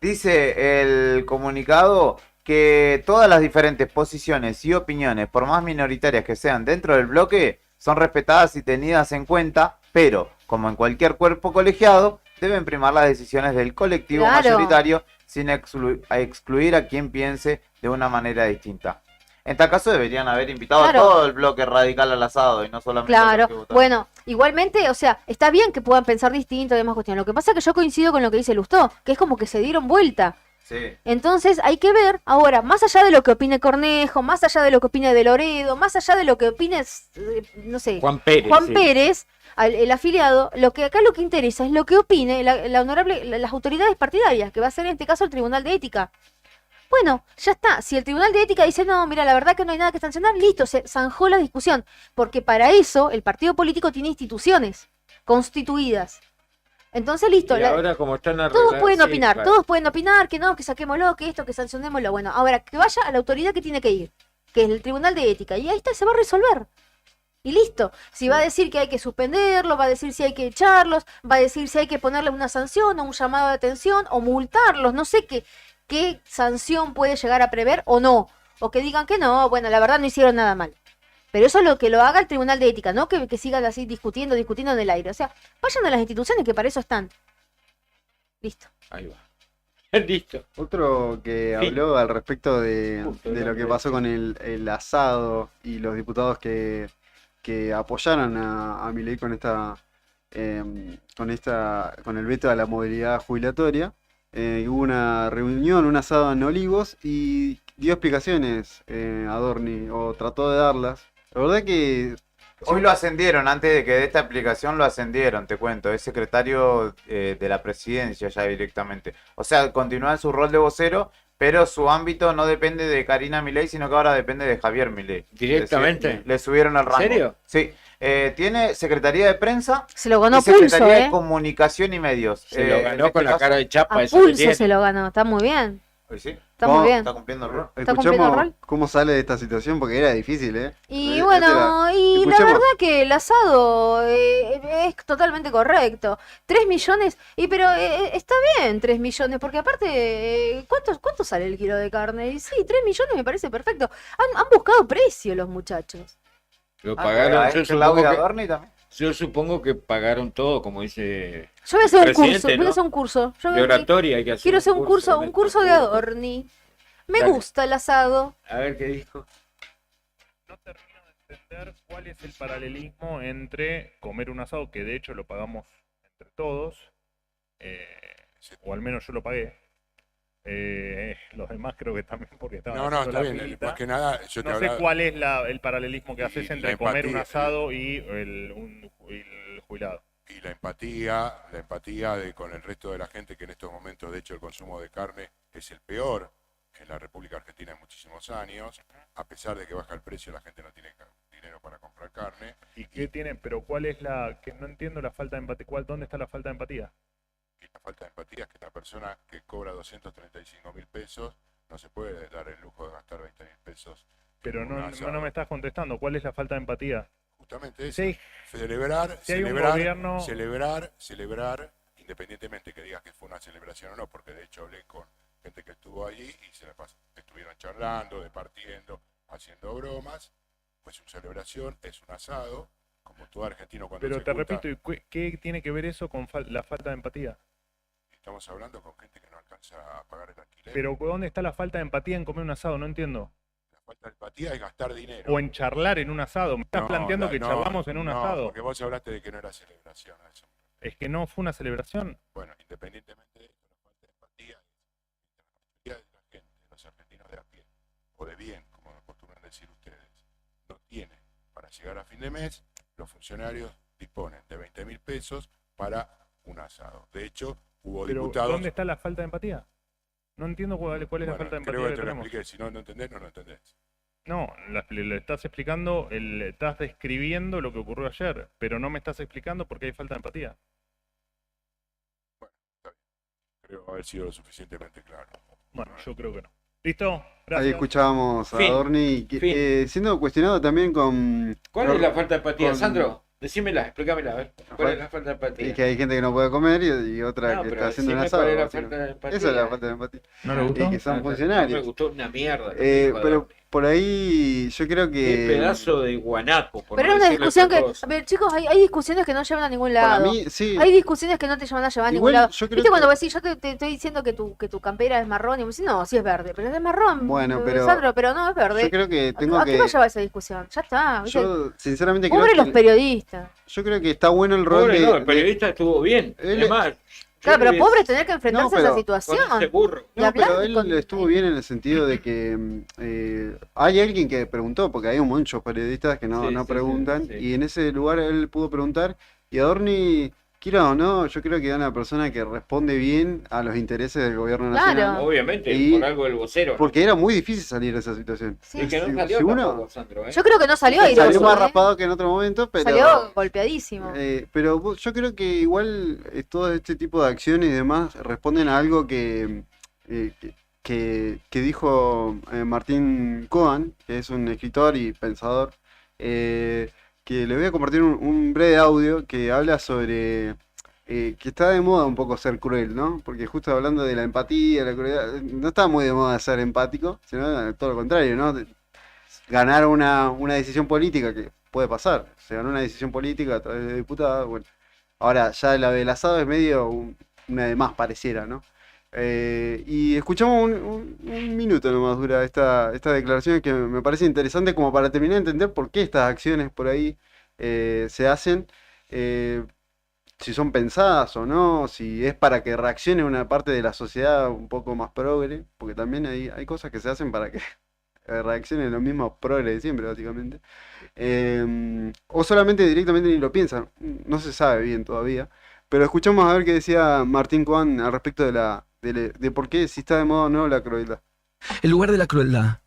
Dice el comunicado que todas las diferentes posiciones y opiniones, por más minoritarias que sean dentro del bloque, son respetadas y tenidas en cuenta, pero como en cualquier cuerpo colegiado, deben primar las decisiones del colectivo Claro. mayoritario sin excluir a quien piense de una manera distinta. En tal caso deberían haber invitado Claro. a todo el bloque radical al asado y no solamente a los Claro, que votaron. bueno, igualmente, o sea, está bien que puedan pensar distinto y demás cuestiones. Lo que pasa es que yo coincido con lo que dice Lustó, que es como que se dieron vuelta. Sí. Entonces hay que ver ahora, más allá de lo que opine Cornejo, más allá de lo que opine De Loredo, más allá de lo que opine, no sé, Juan Pérez. Juan sí. Pérez, el afiliado, lo que acá lo que interesa es lo que opine las autoridades partidarias, que va a ser en este caso el Tribunal de Ética. Bueno, ya está. Si el Tribunal de Ética dice, no, mira, la verdad que no hay nada que sancionar, listo, se zanjó la discusión. Porque para eso el partido político tiene instituciones constituidas. Entonces, listo. Y ahora como están Todos arregladas, pueden sí, opinar, claro. todos pueden opinar que no, que saquémoslo, que esto, que sancionémoslo. Bueno, ahora que vaya a la autoridad que tiene que ir, que es el Tribunal de Ética, y ahí está, se va a resolver. Y listo. Si va a decir que hay que suspenderlo, va a decir si hay que echarlos, va a decir si hay que ponerle una sanción o un llamado de atención o multarlos, no sé qué sanción puede llegar a prever o no. O que digan que no, bueno, la verdad no hicieron nada mal. Pero eso es lo que lo haga el Tribunal de Ética, no que sigan así discutiendo en el aire. O sea, vayan a las instituciones que para eso están. Listo. Ahí va. Listo. Otro que Sí. habló al respecto de Justo, lo lo que que pasó con el asado y los diputados que apoyaron a Milei con con el veto a la movilidad jubilatoria. Hubo una reunión, un asado en Olivos y dio explicaciones Adorni, o trató de darlas. La verdad que Hoy lo ascendieron, antes de que de esta explicación lo ascendieron, te cuento, es secretario de la presidencia ya directamente. O sea, continúa en su rol de vocero, pero su ámbito no depende de Karina Milei, sino que ahora depende de Javier Milei. ¿Directamente? Le subieron el rango. ¿En serio? Sí. Tiene Secretaría de Prensa Se lo ganó y a pulso, Secretaría de Comunicación y Medios. Se lo ganó con la cara de chapa. A eso que pulso tiene. se lo ganó, está muy bien. Pues sí. Está muy bien. Está cumpliendo el rol. ¿Está cumpliendo el rol? cómo sale de esta situación, porque era difícil, ¿eh? Y Este bueno, era- y la escuchemos. verdad que el asado es totalmente correcto. 3 millones, pero está bien 3 millones, porque aparte, ¿cuánto sale el kilo de carne? Y sí, 3 millones me parece perfecto. Han buscado precio los muchachos. Lo Ah, pagaron. pero es Claudia Adorni también. Yo supongo que pagaron todo, como dice. Yo voy a hacer un presidente, curso, voy a ¿no? hacer un curso. Yo De oratoria hay que hacer. quiero hacer un curso de Adorni. Me Dale. gusta el asado. A ver qué dijo. No termino de entender cuál es el paralelismo entre comer un asado, que de hecho lo pagamos entre todos, o al menos yo lo pagué. Los demás creo que también porque estaban No, haciendo está la bien. filita. Más que nada, yo te No sé hablaba- cuál es el paralelismo que haces y entre la comer un empatía, asado y el jubilado. Y la empatía con el resto de la gente, que en estos momentos, de hecho, el consumo de carne es el peor en la República Argentina en muchísimos años. A pesar de que baja el precio, la gente no tiene dinero para comprar carne. ¿Y qué tiene? Pero ¿cuál es que no entiendo la falta de empatía? ¿Dónde está la falta de empatía? Y la falta de empatía es que la persona que cobra 235.000 pesos no se puede dar el lujo de gastar 20.000 pesos. Pero en un no asado. me estás contestando. ¿Cuál es la falta de empatía? Justamente eso. Sí. Celebrar, Si hay un celebrar, gobierno- celebrar, independientemente que digas que fue una celebración o no, porque de hecho hablé con gente que estuvo allí y estuvieron charlando, departiendo, haciendo bromas. Pues su celebración es un asado, como todo argentino cuando Pero se te junta. repito, ¿y qué tiene que ver eso con la falta de empatía? Estamos hablando con gente que no alcanza a pagar el alquiler. Pero ¿dónde está la falta de empatía en comer un asado? No entiendo. La falta de empatía es gastar dinero. O en charlar en un asado. Me estás No, planteando que no, charlamos en un no, asado. porque vos hablaste de que no era celebración. a eso. Es que no fue una celebración. Bueno, independientemente de esto, la falta de empatía es la mayoría de la gente, de los argentinos de a pie, o de bien, como acostumbran decir ustedes, no tiene para llegar a fin de mes. Los funcionarios disponen de 20.000 pesos para un asado. De hecho, hubo Pero diputados. ¿dónde está la falta de empatía? No entiendo cuál es la Bueno, falta de empatía creo que que te lo tenemos. expliqué. Si no entendés, no lo entendés. No, le estás explicando, estás describiendo lo que ocurrió ayer, pero no me estás explicando por qué hay falta de empatía. Creo haber sido lo suficientemente claro. Bueno, yo creo que no. ¿Listo? Gracias. Ahí escuchábamos a Fin. Adorni siendo cuestionado también con... ¿Cuál es la falta de empatía, con- Sandro? Decímela, explícamela, a ver. ¿Cuál es la falta de empatía? Es que hay gente que no puede comer y otra No, que pero está haciendo un decime asado. cuál es la básicamente. falta de empatía. Esa es la falta de empatía. ¿No le gustó? Y que son No funcionarios. me gustó una mierda. lo que dijo Pero Adorni. por ahí yo creo Qué que... pedazo de guanaco. por Pero no era una decirle discusión otra que. cosa. A ver, chicos, hay discusiones que no llevan a ningún lado. mí, sí. Hay discusiones que no te llevan a llevar a ningún Igual, lado. yo creo ¿Viste cuando que- vos decís, yo te estoy diciendo que tu campera es marrón? Y vos decís, no, sí es verde, pero es marrón. Bueno, pero Sandro, pero no es verde. yo creo que tengo ¿A qué que... va a llevar esa discusión? Ya está. ¿viste? Yo sinceramente Pobre creo los que... periodistas. Yo creo que está bueno el rol Pobre, de... no, el periodista estuvo bien. Él- Además, Claro, pero le- pobre tener que enfrentarse No, a esa pero situación. con ese burro. Y No, hablar pero él con- estuvo bien en el sentido de que hay alguien que preguntó, porque hay muchos periodistas que no, Sí, no sí, preguntan, sí, sí. y en ese lugar él pudo preguntar, y Adorni, quiera o no, yo creo que es una persona que responde bien a los intereses del gobierno Claro. nacional. Obviamente, Y- por algo el vocero. ¿no? Porque era muy difícil salir de esa situación. Es que no Si- salió si uno- tampoco, Sandro, ¿eh? Yo creo que no salió Salió airoso, más ¿eh? raspado que en otro momento, pero... Salió golpeadísimo. Pero yo creo que igual todo este tipo de acciones y demás responden a algo que dijo Martín Cohen, que es un escritor y pensador, que le voy a compartir un breve audio que habla sobre que está de moda un poco ser cruel, ¿no? Porque justo hablando de la empatía, la crueldad, no está muy de moda ser empático, sino todo lo contrario, ¿no? Ganar una decisión política, que puede pasar, se ganó una decisión política a través de diputados, bueno, ahora ya la del asado es medio una de más pareciera, ¿no? Y escuchamos un minuto nomás dura esta declaración que me parece interesante como para terminar de entender por qué estas acciones por ahí se hacen, si son pensadas o no, si es para que reaccione una parte de la sociedad un poco más progre, porque también hay cosas que se hacen para que reaccionen los mismos progres de siempre, básicamente. O solamente directamente ni lo piensan, no se sabe bien todavía. Pero escuchamos a ver qué decía Martín Cohen al respecto de por qué, si está de moda o no, la crueldad. El lugar de la crueldad.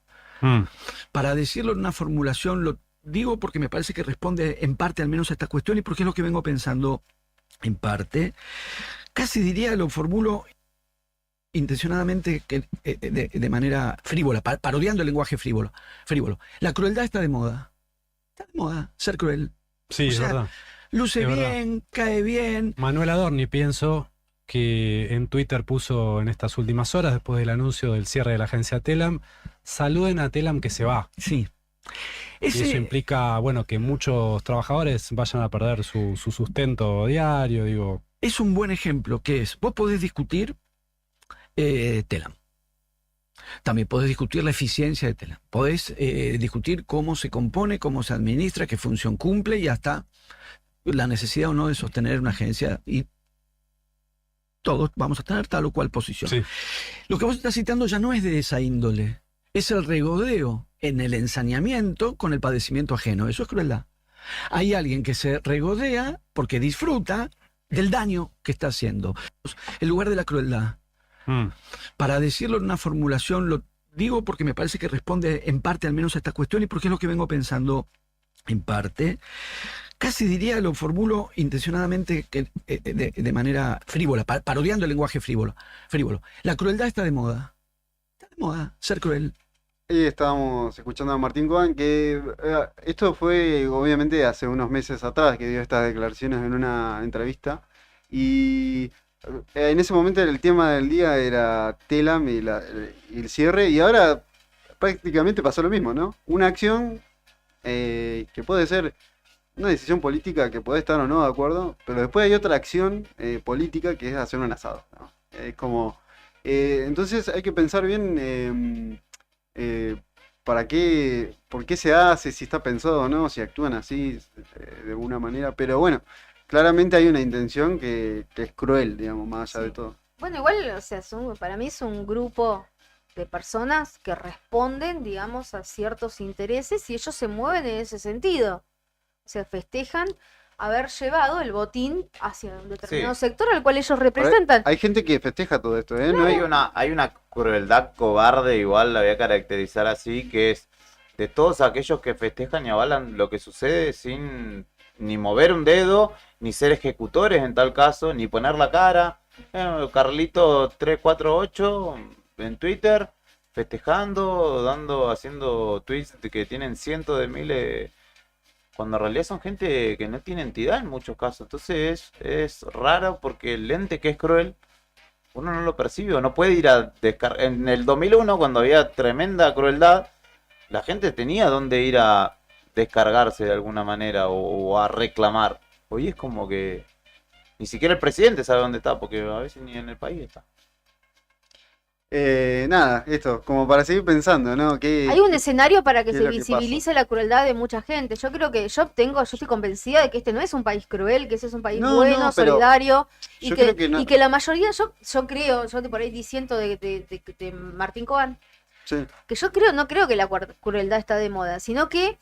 Para decirlo en una formulación, lo digo porque me parece que responde en parte al menos a esta cuestión y porque es lo que vengo pensando en parte. Casi diría, lo formulo intencionadamente de manera frívola, parodiando el lenguaje frívolo. La crueldad está de moda. Está de moda ser cruel. Sí, O es sea, verdad. Luce Es verdad. bien, cae bien. Manuel Adorni, pienso que en Twitter puso en estas últimas horas, después del anuncio del cierre de la agencia Telam, saluden a Telam que se va. Sí. Y eso implica, bueno, que muchos trabajadores vayan a perder su sustento diario, digo. Es un buen ejemplo que es, vos podés discutir Telam. También podés discutir la eficiencia de Telam. Podés discutir cómo se compone, cómo se administra, qué función cumple y hasta la necesidad o no de sostener una agencia. Y todos vamos a tener tal o cual posición. Sí. Lo que vos estás citando ya no es de esa índole. Es el regodeo en el ensañamiento con el padecimiento ajeno. Eso es crueldad. Hay alguien que se regodea porque disfruta del daño que está haciendo. El lugar de la crueldad. Para decirlo en una formulación, lo digo porque me parece que responde en parte al menos a esta cuestión y porque es lo que vengo pensando en parte. Casi diría, lo formulo intencionadamente de manera frívola, parodiando el lenguaje frívolo. La crueldad está de moda. Está de moda ser cruel. Ahí estábamos escuchando a Martín Cohen, que esto fue obviamente hace unos meses atrás que dio estas declaraciones en una entrevista. Y en ese momento el tema del día era Telam y el cierre, y ahora prácticamente pasó lo mismo, ¿no? Una acción que puede ser una decisión política que puede estar o no de acuerdo, pero después hay otra acción política que es hacer un asado, ¿no? Es como... entonces hay que pensar bien por qué se hace, si está pensado o no, si actúan así de alguna manera, pero bueno, claramente hay una intención que es cruel, digamos, más allá de todo. Bueno, igual, o sea, para mí es un grupo de personas que responden, digamos, a ciertos intereses y ellos se mueven en ese sentido. O sea, festejan haber llevado el botín hacia un determinado sector al cual ellos representan. Hay gente que festeja todo esto, ¿eh? No hay una crueldad cobarde, igual la voy a caracterizar así, que es de todos aquellos que festejan y avalan lo que sucede sin ni mover un dedo, ni ser ejecutores en tal caso, ni poner la cara. Carlito 348 en Twitter, festejando, haciendo tweets que tienen cientos de miles, cuando en realidad son gente que no tiene entidad en muchos casos. Entonces es raro porque el ente que es cruel, uno no lo percibe o no puede ir a descargar. En el 2001, cuando había tremenda crueldad, la gente tenía dónde ir a descargarse de alguna manera o a reclamar. Hoy es como que ni siquiera el presidente sabe dónde está, porque a veces ni en el país está. Nada, esto, como para seguir pensando, ¿no? Hay un escenario para que ¿qué es se lo que visibilice la crueldad de mucha gente. Yo creo que yo estoy convencida de que este no es un país cruel, que ese es un país No, bueno, no, pero solidario, y yo que, creo que no. y que la mayoría, yo creo, yo por ahí diciendo de Martín Coan, Sí, que no creo que la crueldad está de moda, sino que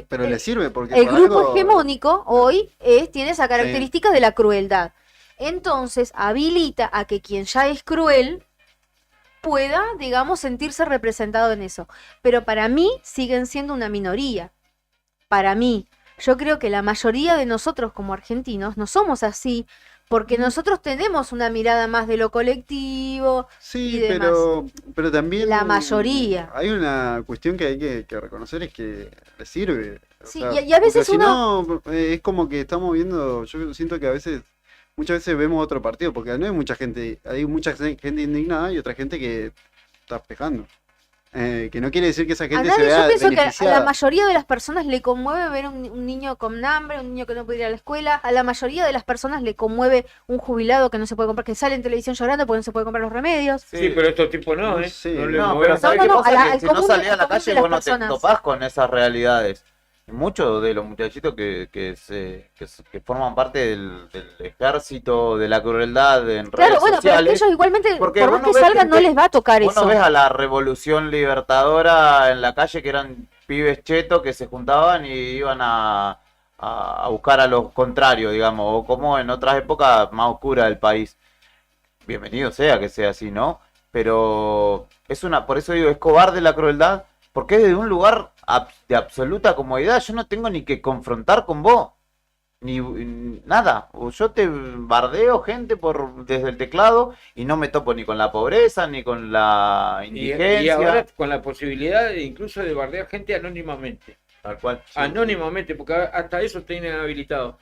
pero le sirve porque el por grupo algo- hegemónico hoy tiene esa característica de la crueldad. Entonces habilita a que quien ya es cruel pueda, digamos, sentirse representado en eso. Pero para mí siguen siendo una minoría. Para mí. Yo creo que la mayoría de nosotros como argentinos no somos así, porque nosotros tenemos una mirada más de lo colectivo y Sí, demás. pero también La mayoría. hay una cuestión que hay que reconocer, es que le sirve. O Sí, sea, y a veces porque si uno... no, es como que estamos viendo, yo siento que muchas veces vemos otro partido, porque no hay mucha gente indignada y otra gente que está pejando. Que no quiere decir que esa A gente se nadie, yo vea pienso que a beneficiada. la mayoría de las personas le conmueve ver un niño con hambre, un niño que no puede ir a la escuela. A la mayoría de las personas le conmueve un jubilado que no se puede comprar, que sale en televisión llorando porque no se puede comprar los remedios. Sí, pero estos tipos no, ¿eh? Sí. No le No, mueven. pero ¿sabes No, qué no, pasa? al Que si no común- salís a al la común de calle, las vos no te personas. topás con esas realidades. Muchos de los muchachitos que forman parte del ejército, de la crueldad en Claro, redes bueno, pero es que sociales. ellos igualmente, Porque por vos más no que ves salgan, no gente- les va a tocar Vos no eso. ves a la revolución libertadora en la calle, que eran pibes chetos que se juntaban y iban a buscar a los contrarios, digamos, o como en otras épocas más oscuras del país. Bienvenido sea que sea así, ¿no? Pero por eso digo, es cobarde la crueldad, porque es de un lugar de absoluta comodidad. Yo no tengo ni que confrontar con vos, ni nada. O yo te bardeo gente desde el teclado y no me topo ni con la pobreza, ni con la Y indigencia. ahora con la posibilidad incluso de bardear gente anónimamente. Tal cual. Anónimamente, porque hasta eso tienen habilitado.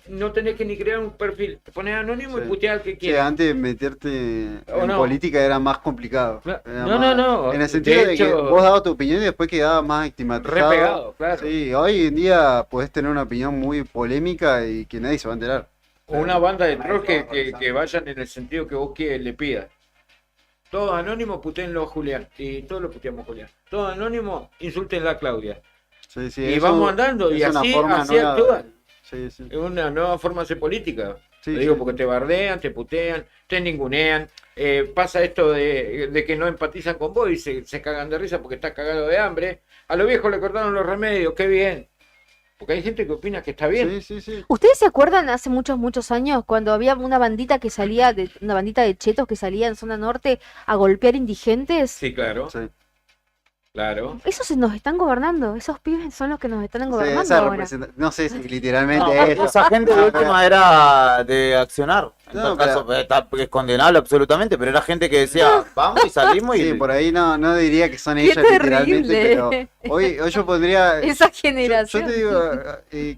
No tenés que ni crear un perfil. Te pones anónimo y Sí. putear al que Sí, quieras. antes meterte ¿O en no? política era más complicado. Era No, más- no. En el sentido de, que hecho, vos dabas tu opinión y después quedabas más estigmatizado. re pegado, claro. Sí, hoy en día podés tener una opinión muy polémica y que nadie se va a enterar. O una banda de troll que vayan en el sentido que vos le pidas. Todos anónimos, putéenlo a Julián. Y todos lo puteamos a Julián. Todos anónimos, insúltenla a Claudia. Sí, sí, Y eso vamos andando, es y una así forma nueva actúan. Sí, sí. Es una nueva forma de hacer política. Sí, Lo digo sí. porque te bardean, te putean, te ningunean. Pasa esto de que no empatizan con vos y se cagan de risa porque estás cagado de hambre. A los viejos le cortaron los remedios, qué bien. Porque hay gente que opina que está bien. Sí, sí, sí. ¿Ustedes se acuerdan hace muchos años cuando había una bandita que salía, una bandita de chetos que salía en zona norte a golpear indigentes? Sí, claro. Sí. Claro. Esos nos están gobernando, esos pibes son los que nos están Sí, gobernando esa ahora. no sé si literalmente No, eso. esa gente de última era de accionar. En No, todo caso, es condenable absolutamente, pero era gente que decía, vamos y salimos y... Sí, por ahí no diría que son ¡Qué ellas literalmente, pero terrible! hoy yo pondría... Esa Yo generación. te digo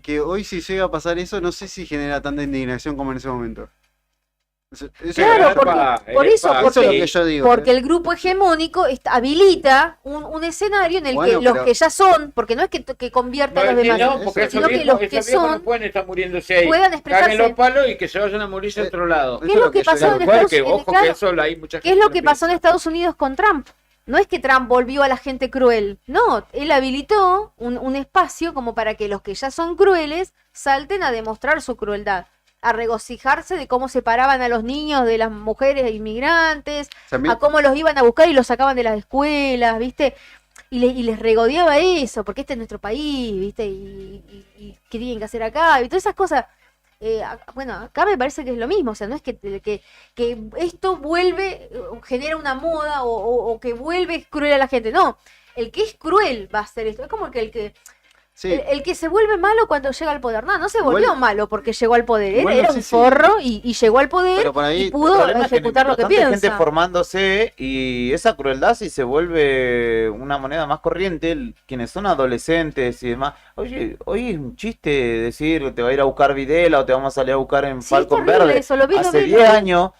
que hoy si llega a pasar eso, no sé si genera tanta indignación como en ese momento. Claro, por eso, es lo que yo digo. porque el grupo hegemónico habilita un escenario en el Bueno, que los pero- que ya son, porque no es que convierta a los demás, No, porque esos sino que viejos, los que esos viejos no son pueden estar muriéndose ahí. puedan expresarse. Caguen los palos y que se vayan a morirse a otro lado. ¿Qué es lo que pasó en Estados Que, Unidos? ojo, Claro. que eso hay mucha ¿Qué gente es lo no que pasó en piensa. Estados Unidos con Trump? No es que Trump volvió a la gente cruel, no, él habilitó un espacio como para que los que ya son crueles salten a demostrar su crueldad, a regocijarse de cómo separaban a los niños de las mujeres inmigrantes, También- a cómo los iban a buscar y los sacaban de las escuelas, ¿viste? Y les regodeaba eso, porque este es nuestro país, ¿viste? Y qué tienen que hacer acá, y todas esas cosas. Bueno, acá me parece que es lo mismo, o sea, no es que esto vuelve, genera una moda o que vuelve cruel a la gente, no, el que es cruel va a hacer esto, es como que Sí. el que se vuelve malo cuando llega al poder, no se volvió Igual- malo porque llegó al poder, él Igual no era sé un si- forro y llegó al poder Pero por ahí- y El pudo problema es que ejecutar lo que bastante gente piensa. formándose y esa crueldad si se vuelve una moneda más corriente, quienes son adolescentes y demás. Oye, hoy es un chiste decir te va a ir a buscar Videla o te vamos a salir a buscar en Sí, Falcon es terrible Verde. eso, lo vi, Hace lo vi. 10 años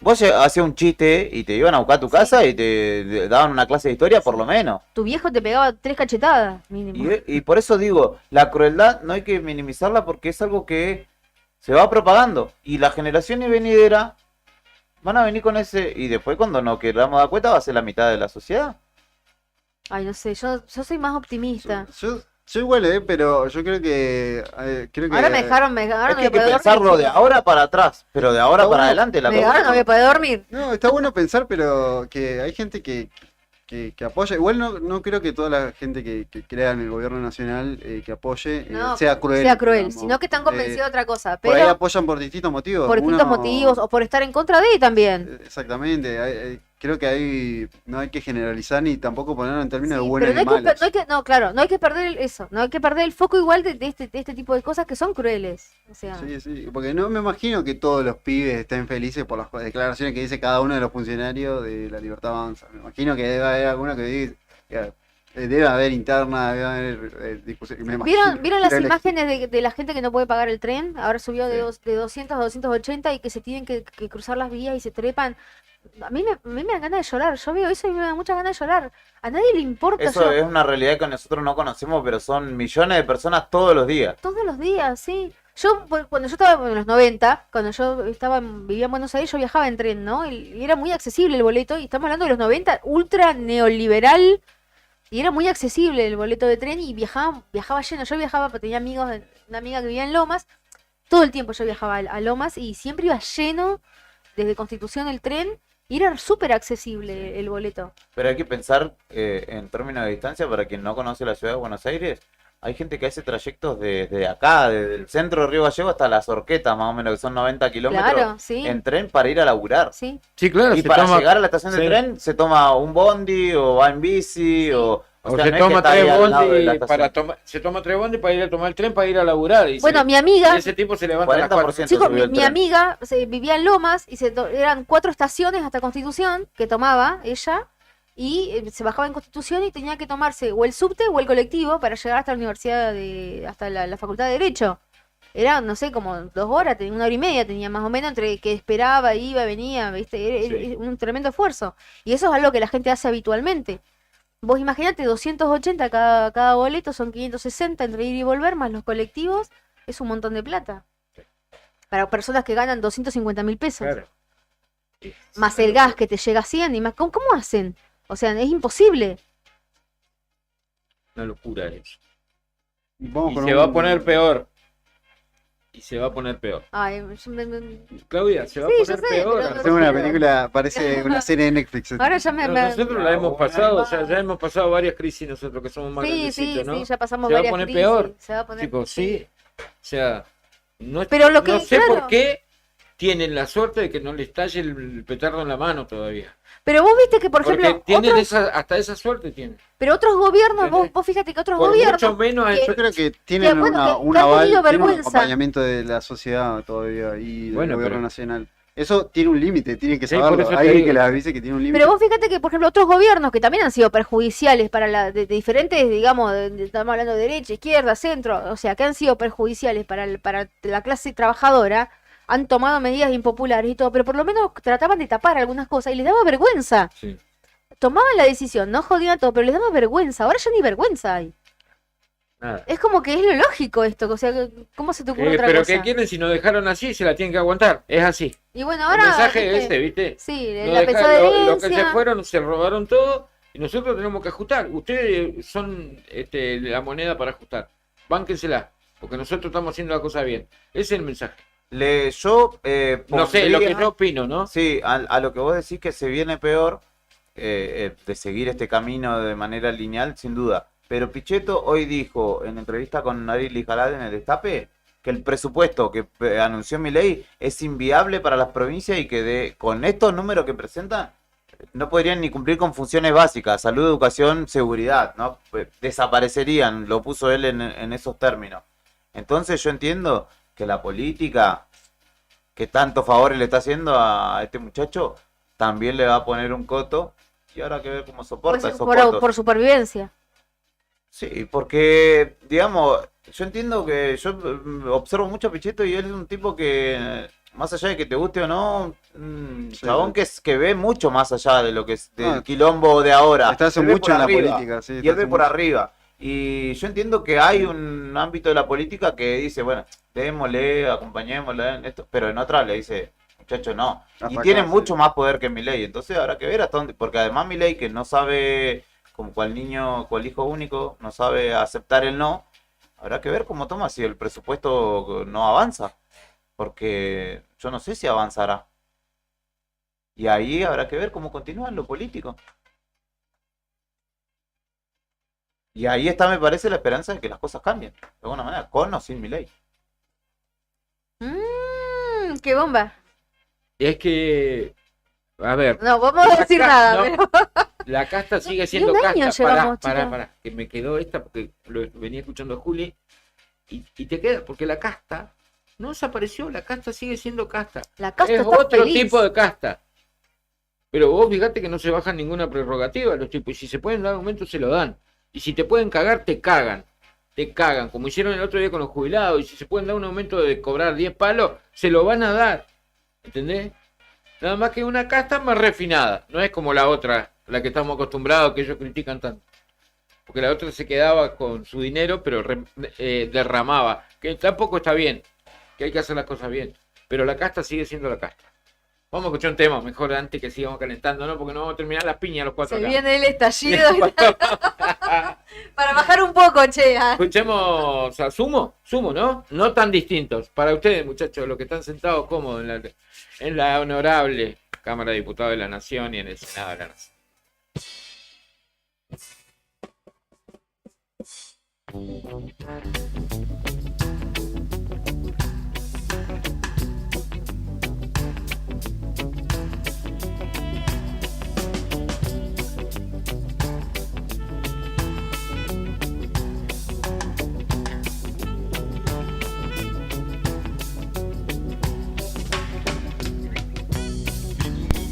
Vos hacías un chiste y te iban a buscar a tu casa y te daban una clase de historia por lo menos. Tu viejo te pegaba 3 cachetadas, mínimo. Y por eso digo, la crueldad no hay que minimizarla porque es algo que se va propagando. Y las generaciones venideras van a venir con ese... Y después cuando nos queramos dar cuenta va a ser la mitad de la sociedad. Ay, no sé, yo soy más optimista. Yo igual, pero yo creo que... Ahora me dejaron, ahora Es no que hay voy que a poder pensarlo dormir. de ahora para atrás, pero de ahora para adelante la cosa. Ahora no voy a poder dormir. No, está bueno pensar, pero que hay gente que apoya. Igual no creo que toda la gente que crea en el gobierno nacional que apoye No, sea cruel. sea cruel, digamos. sino que están convencidos de otra cosa. Por ahí Pero apoyan por distintos motivos. por distintos motivos o por estar en contra de también. Exactamente. Creo que no hay que generalizar ni tampoco ponerlo en términos de buenos Pero y malos. no hay que perder eso, no hay que perder el foco igual de este tipo de cosas que son crueles. O sea, Sí, porque no me imagino que todos los pibes estén felices por las declaraciones que dice cada uno de los funcionarios de La Libertad Avanza. Me imagino que debe haber alguno que diga, debe haber interna, debe haber discusión. ¿Vieron las imágenes de la gente que no puede pagar el tren? Ahora subió de 200 a 280 y que se tienen que cruzar las vías y se trepan. A mí me dan ganas de llorar. Yo veo eso y me da muchas ganas de llorar. A nadie le importa. Eso es una realidad que nosotros no conocemos, pero son millones de personas todos los días. Todos los días, sí. Cuando yo estaba en los 90, cuando yo vivía en Buenos Aires, yo viajaba en tren, ¿no? Y era muy accesible el boleto. Y estamos hablando de los 90, ultra neoliberal. Y era muy accesible el boleto de tren y viajaba lleno. Yo viajaba porque tenía amigos, una amiga que vivía en Lomas. Todo el tiempo yo viajaba a Lomas y siempre iba lleno desde Constitución el tren. Y era súper accesible el boleto. Pero hay que pensar en términos de distancia, para quien no conoce la ciudad de Buenos Aires, hay gente que hace trayectos desde acá, desde el centro de Río Gallegos hasta Las Horquetas, más o menos, que son 90 kilómetros, Claro, sí. en tren para ir a laburar. Sí, claro. Y se para toma- llegar a la estación de sí. tren se toma un bondi o va en bici O sea, se no es que toma está ahí 3 al lado de la bondi estación. se toma 3 bondi para ir a tomar el tren para ir a laburar. Y Bueno, mi amiga- y ese tipo se levanta a las 4. Chicos, mi amiga vivía en Lomas y eran 4 estaciones hasta Constitución que tomaba ella y se bajaba en Constitución y tenía que tomarse o el subte o el colectivo para llegar hasta la universidad, hasta la Facultad de Derecho. Era, no sé, como 2 horas, tenía 1 hora y media, tenía más o menos entre que esperaba, iba, venía, ¿viste? Era un tremendo esfuerzo. Y eso es algo que la gente hace habitualmente. Vos imaginate, 280 cada boleto, son 560 entre ir y volver, más los colectivos, es un montón de plata. Para personas que ganan 250.000 pesos. Claro. Más el gas que te llega a 100 y más. ¿Cómo hacen? O sea, es imposible. Una locura eso. Y con se va a poner peor. Y se va a poner peor. Ay, Claudia, se va Sí, a yo poner sé, peor. pero- Es una película, parece una serie de Netflix. Ahora ya Pero nosotros la hemos pasado, o sea, ya hemos pasado varias crisis nosotros que somos más Sí, grandecitos, sí, ¿no? sí, ya pasamos se va a varias poner crisis, peor. se va a poner- Chicos, sí. O sea, no, Pero lo que- no sé claro. por qué tienen la suerte de que no les talle el petardo en la mano todavía. Pero vos viste que, por ejemplo, Porque tienen otros, hasta esa suerte tienen. pero otros gobiernos, vos fíjate que otros Por gobiernos... mucho menos hay- Yo creo que tienen bueno, un que han aval, tenido tienen un vergüenza. acompañamiento de la sociedad todavía y del Bueno, gobierno pero- nacional. Eso tiene un límite, tienen que Sí, por saberlo. eso te Hay digo. que les avise que tiene un límite. Pero vos fíjate que, por ejemplo, otros gobiernos que también han sido perjudiciales para de diferentes, digamos, estamos hablando de derecha, izquierda, centro, o sea, que han sido perjudiciales para la clase trabajadora, han tomado medidas impopulares y todo, pero por lo menos trataban de tapar algunas cosas y les daba vergüenza. Sí. Tomaban la decisión, no jodían todo, pero les daba vergüenza. Ahora ya ni vergüenza hay. Nada. Es como que es lo lógico esto, o sea, ¿cómo se te ocurre otra Pero cosa? ¿qué quieren si nos dejaron así? Se la tienen que aguantar. Es así. Y bueno, El ahora... mensaje ¿viste? es ese, ¿viste? Sí, Nos la dejaron- pesada los que se herencia. fueron se robaron todo y nosotros tenemos que ajustar. Ustedes son la moneda para ajustar. Bánquensela, porque nosotros estamos haciendo la cosa bien. Ese es el mensaje. Yo No sé, lo que pondría- yo opino, ¿no? Sí, a lo que vos decís que se viene peor de seguir este camino de manera lineal, sin duda. Pero Pichetto hoy dijo en entrevista con Narili Jalad en el Destape que el presupuesto que anunció Milei es inviable para las provincias y que con estos números que presentan no podrían ni cumplir con funciones básicas, salud, educación, seguridad, ¿no? Desaparecerían, lo puso él en esos términos. Entonces yo entiendo que la política que tantos favores le está haciendo a este muchacho también le va a poner un coto y ahora hay que ver cómo soporta Pues, esos por cotos. supervivencia. Sí, porque, digamos, yo entiendo que yo observo mucho a Pichetto y él es un tipo que más allá de que te guste o no, chabón que ve mucho más allá de lo que es del quilombo de ahora. Está hace Él ve mucho por en la arriba, política, sí. y él ve por arriba. Y yo entiendo que hay un ámbito de la política que dice, bueno, démosle, acompañémosle en esto, pero en otra le dice, muchacho, no. Y tiene mucho más poder que Milei, entonces habrá que ver hasta dónde, porque además Milei, que no sabe, como cual niño, cual hijo único, no sabe aceptar el no, habrá que ver cómo toma si el presupuesto no avanza, porque yo no sé si avanzará. Y ahí habrá que ver cómo continúa en lo político. Y ahí está, me parece, la esperanza de que las cosas cambien, de alguna manera, con o sin Milei. ¡Qué bomba! Es que, a ver. No vamos a decir nada, pero... La casta sigue siendo 10 casta. años llevamos, Pará, que me quedó esta porque lo venía escuchando a Juli. Y te queda, porque la casta no desapareció, la casta sigue siendo casta. La casta es está otro feliz. tipo de casta. Pero vos fíjate que no se bajan ninguna prerrogativa los tipos. Y si se pueden dar aumento, se lo dan. Y si te pueden cagar, te cagan. Te cagan, como hicieron el otro día con los jubilados. Y si se pueden dar un aumento de cobrar 10 palos, se lo van a dar. ¿Entendés? Nada más que una casta más refinada. No es como la otra, la que estamos acostumbrados, que ellos critican tanto. Porque la otra se quedaba con su dinero, pero derramaba. Que tampoco está bien. Que hay que hacer las cosas bien. Pero la casta sigue siendo la casta. Vamos a escuchar un tema mejor antes que sigamos calentando, ¿no? Porque no vamos a terminar las piñas los cuatro Se acá. viene el estallido. Para bajar un poco, che. Escuchemos a Sumo, ¿no? No tan distintos. Para ustedes, muchachos, los que están sentados cómodos en la honorable Cámara de Diputados de la Nación y en el Senado de la Nación.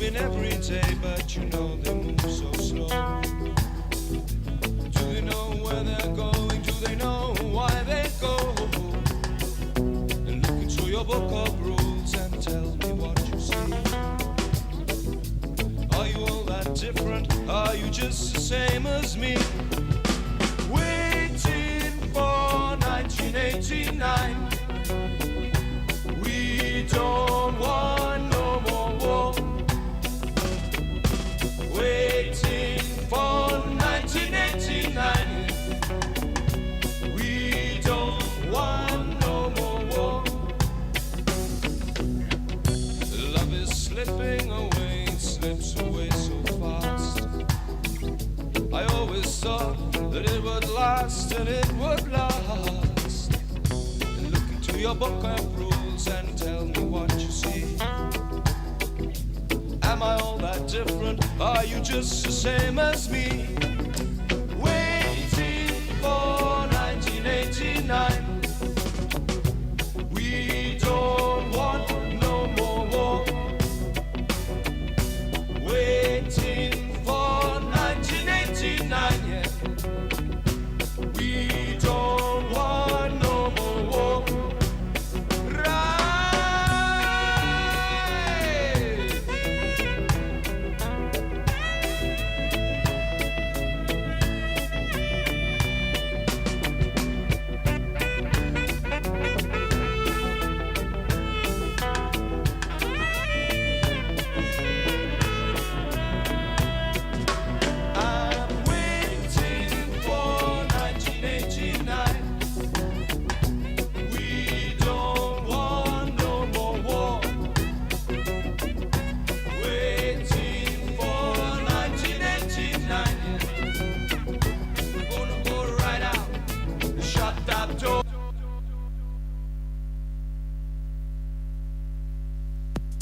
Moving every day, but you know they move so slow. Do they know where they're going? Do they know why they go? And look into your book of rules and tell me what you see. Are you all that different? Are you just the same as me? Waiting for 1989. We don't want no more war. Waiting for 1989. We don't want no more war. Love is slipping away, it slips away so fast. I always thought that it would last and it would last. Look into your book of rules and tell me what you see. Am I all that different? Are you just the same as me? Waiting for 1989. We don't want no more war. Waiting for 1989, yeah. We don't want no more war.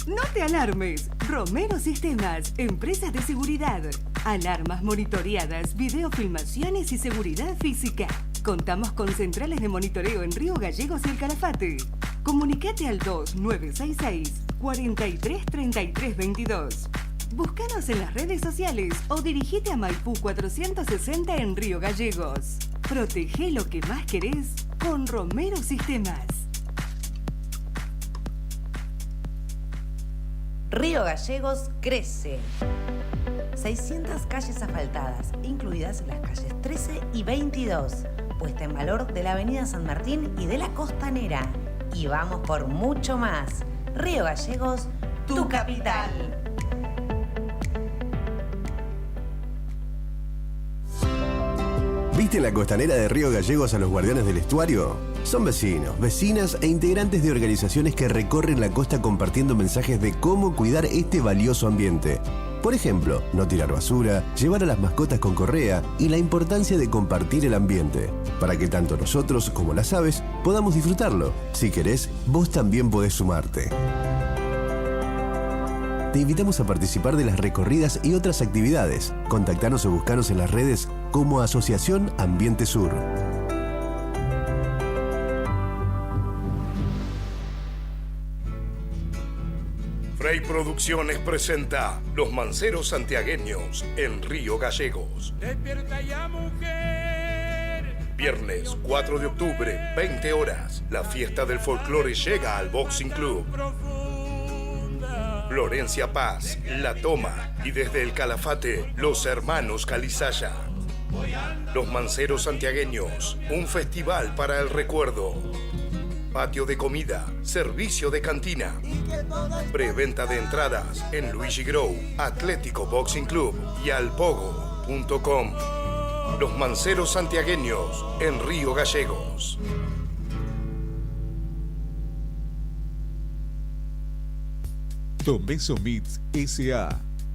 No te alarmes. Romero Sistemas, empresas de seguridad. Alarmas monitoreadas, videofilmaciones y seguridad física. Contamos con centrales de monitoreo en Río Gallegos y El Calafate. Comunicate al 2966 433322. Búscanos en las redes sociales o dirigite a Maipú 460 en Río Gallegos. Protege lo que más querés con Romero Sistemas. Río Gallegos crece. 600 calles asfaltadas, incluidas las calles 13 y 22, puesta en valor de la Avenida San Martín y de la Costanera. Y vamos por mucho más. Río Gallegos, tu capital. ¿Viste en la Costanera de Río Gallegos a los guardianes del estuario? Son vecinos, vecinas e integrantes de organizaciones que recorren la costa compartiendo mensajes de cómo cuidar este valioso ambiente. Por ejemplo, no tirar basura, llevar a las mascotas con correa y la importancia de compartir el ambiente, para que tanto nosotros como las aves podamos disfrutarlo. Si querés, vos también podés sumarte. Te invitamos a participar de las recorridas y otras actividades. Contactanos o buscanos en las redes como Asociación Ambiente Sur. Frey Producciones presenta Los Manceros Santiagueños en Río Gallegos. Despierta ya, mujer. Viernes 4 de octubre, 20 horas. La fiesta del folclore llega al Boxing Club. Florencia Paz, La Toma y desde el Calafate, Los Hermanos Calizaya. Los Manceros Santiagueños, un festival para el recuerdo. Patio de comida, servicio de cantina. Preventa de entradas en Luigi Grow, Atlético Boxing Club y alpogo.com. Los Manceros Santiagueños en Río Gallegos. Tomeso Meats S.A.,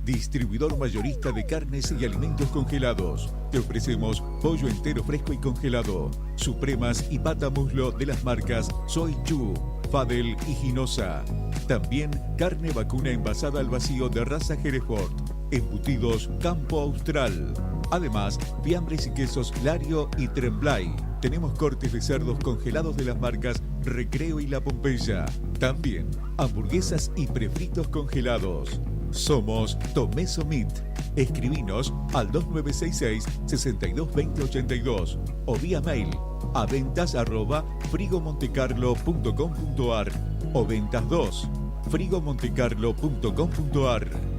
distribuidor mayorista de carnes y alimentos congelados. Te ofrecemos pollo entero fresco y congelado, supremas y pata muslo de las marcas Soy Chu, Fadel y Ginosa. También carne vacuna envasada al vacío de raza Hereford, embutidos Campo Austral. Además, fiambres y quesos Lario y Tremblay. Tenemos cortes de cerdos congelados de las marcas Recreo y La Pompeya. También hamburguesas y prefritos congelados. Somos Tomeso Meat. Escribinos al 2966-622082 o vía mail a ventas@frigomontecarlo.com.ar o ventas2 frigomontecarlo.com.ar.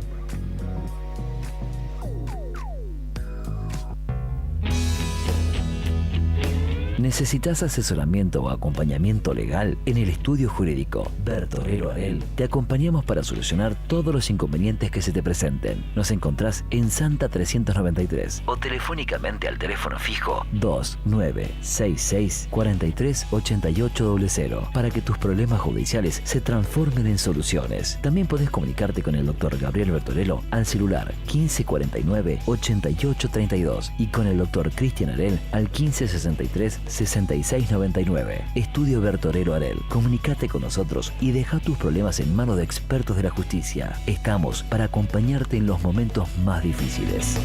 ¿Necesitas asesoramiento o acompañamiento legal? En el estudio jurídico Bertorero Arel te acompañamos para solucionar todos los inconvenientes que se te presenten. Nos encontrás en Santa 393 o telefónicamente al teléfono fijo 2966 43 8800 para que tus problemas judiciales se transformen en soluciones. También podés comunicarte con el doctor Gabriel Bertorello al celular 1549 8832 y con el doctor Cristian Arel al 1563 6699. Estudio Bertorero Arel. Comunicate con nosotros y deja tus problemas en manos de expertos de la justicia. Estamos para acompañarte en los momentos más difíciles.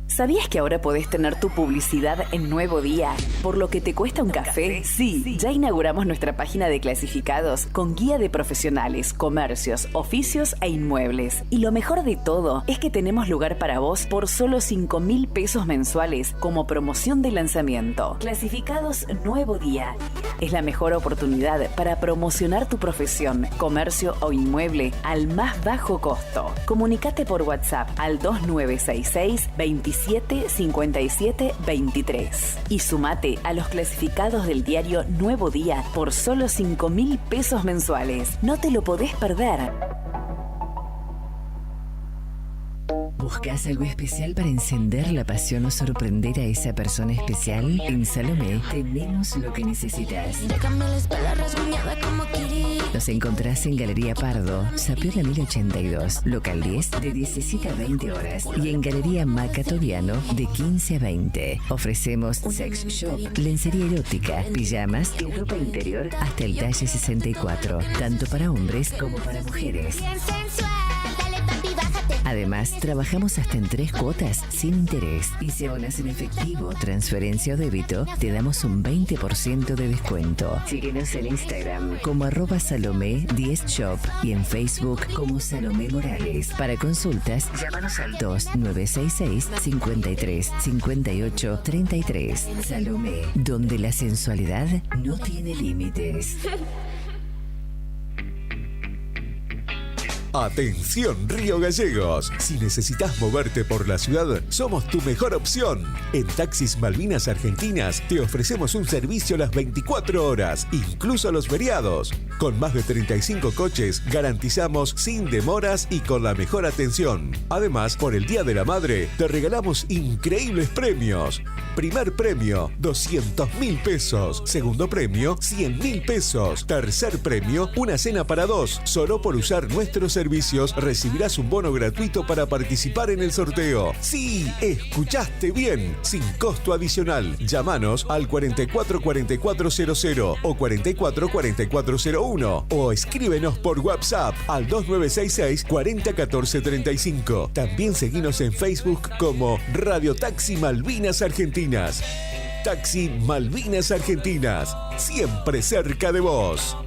¿Sabías que ahora podés tener tu publicidad en Nuevo Día? ¿Por lo que te cuesta un café? Sí, ya inauguramos nuestra página de clasificados con guía de profesionales, comercios, oficios e inmuebles. Y lo mejor de todo es que tenemos lugar para vos por solo 5.000 pesos mensuales como promoción de lanzamiento. Clasificados Nuevo Día. Es la mejor oportunidad para promocionar tu profesión, comercio o inmueble al más bajo costo. Comunicate por WhatsApp al 2966 27 57 23 y sumate a los clasificados del diario Nuevo Día por solo 5.000 pesos mensuales. No te lo podés perder. ¿Buscas algo especial para encender la pasión o sorprender a esa persona especial? En Salomé tenemos lo que necesitas. Nos encontrás en Galería Pardo, Sapiola 1082, local 10 de 17 a 20 horas y en Galería Macatoriano de 15 a 20. Ofrecemos sex shop, lencería erótica, pijamas y ropa interior hasta el talle 64, tanto para hombres como para mujeres. Además, trabajamos hasta en 3 cuotas sin interés. Y si abonas en efectivo, transferencia o débito, te damos un 20% de descuento. Síguenos en Instagram como @Salomé10shop y en Facebook como Salomé Morales. Para consultas, llámanos al 2966 53 58 33. Salomé, donde la sensualidad no tiene límites. Atención Río Gallegos, si necesitas moverte por la ciudad, somos tu mejor opción. En Taxis Malvinas Argentinas te ofrecemos un servicio las 24 horas, incluso los feriados. Con más de 35 coches, garantizamos sin demoras y con la mejor atención. Además, por el Día de la Madre, te regalamos increíbles premios. Primer premio, 200.000 pesos. Segundo premio, 100.000 pesos. Tercer premio, una cena para dos. Solo por usar nuestros servicios recibirás un bono gratuito para participar en el sorteo. Sí, escuchaste bien, sin costo adicional. Llámanos al 444400 o 444401 o escríbenos por WhatsApp al 2966 401435. También seguinos en Facebook como Radio Taxi Malvinas Argentinas. Taxi Malvinas Argentinas, siempre cerca de vos.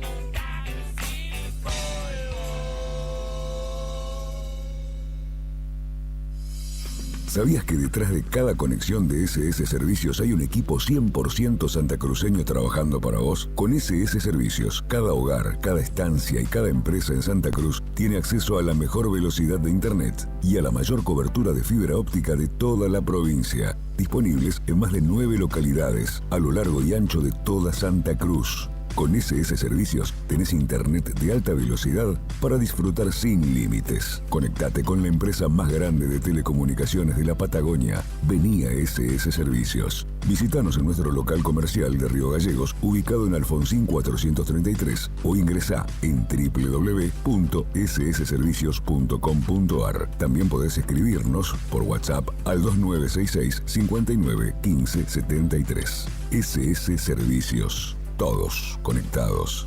¿Sabías que detrás de cada conexión de SS Servicios hay un equipo 100% santacruceño trabajando para vos? Con SS Servicios, cada hogar, cada estancia y cada empresa en Santa Cruz tiene acceso a la mejor velocidad de Internet y a la mayor cobertura de fibra óptica de toda la provincia. Disponibles en más de 9 localidades a lo largo y ancho de toda Santa Cruz. Con SS Servicios tenés internet de alta velocidad para disfrutar sin límites. Conectate con la empresa más grande de telecomunicaciones de la Patagonia. Vení a SS Servicios. Visítanos en nuestro local comercial de Río Gallegos, ubicado en Alfonsín 433, o ingresá en www.ssservicios.com.ar. También podés escribirnos por WhatsApp al 2966 59 15 73. SS Servicios. Todos conectados.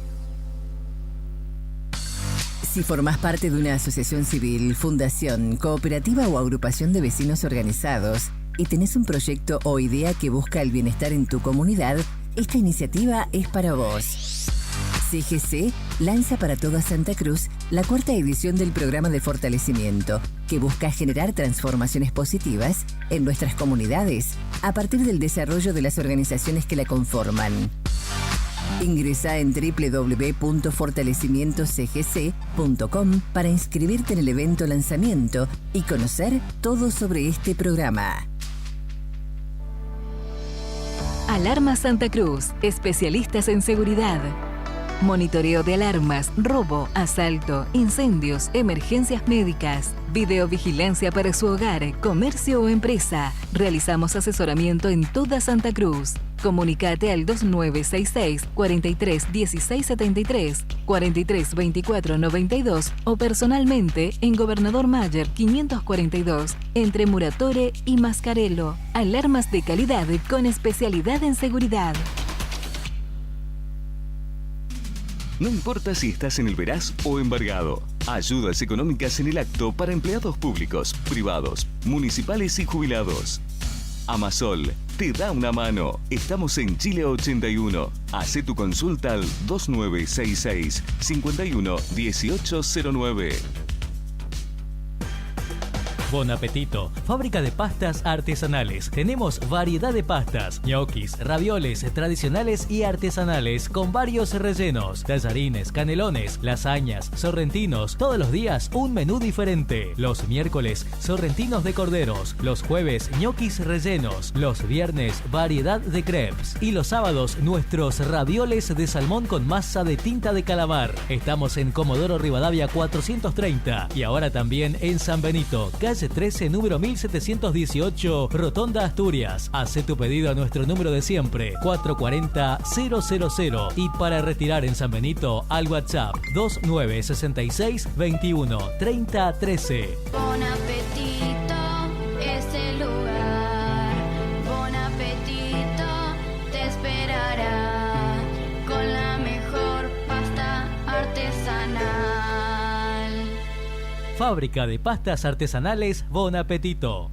Si formás parte de una asociación civil, fundación, cooperativa o agrupación de vecinos organizados y tenés un proyecto o idea que busca el bienestar en tu comunidad, esta iniciativa es para vos. CGC lanza para toda Santa Cruz la 4ª edición del programa de fortalecimiento, que busca generar transformaciones positivas en nuestras comunidades a partir del desarrollo de las organizaciones que la conforman. Ingresá en www.fortalecimientocgc.com para inscribirte en el evento lanzamiento y conocer todo sobre este programa. Alarma Santa Cruz, especialistas en seguridad. Monitoreo de alarmas, robo, asalto, incendios, emergencias médicas, videovigilancia para su hogar, comercio o empresa. Realizamos asesoramiento en toda Santa Cruz. Comunicate al 2966 43 16 73, 43 24 92 o personalmente en Gobernador Mayer 542, entre Muratore y Mascarello. Alarmas de calidad con especialidad en seguridad. No importa si estás en el Veraz o embargado. Ayudas económicas en el acto para empleados públicos, privados, municipales y jubilados. Amasol te da una mano. Estamos en Chile 81. Hacé tu consulta al 2966 51 1809. Bon Apetito, fábrica de pastas artesanales. Tenemos variedad de pastas, ñoquis, ravioles tradicionales y artesanales con varios rellenos, tallarines, canelones, lasañas, sorrentinos. Todos los días un menú diferente. Los miércoles, sorrentinos de corderos. Los jueves, ñoquis rellenos. Los viernes, variedad de crepes. Y los sábados, nuestros ravioles de salmón con masa de tinta de calamar. Estamos en Comodoro Rivadavia 430 y ahora también en San Benito, calle 13, número 1718, Rotonda Asturias. Hace tu pedido a nuestro número de siempre, 440-000. Y para retirar en San Benito, al WhatsApp 2966 21 30 13. Bon Apetito es el lugar. Bon Apetito te esperará con la mejor pasta artesanal. Fábrica de pastas artesanales Bon Apetito.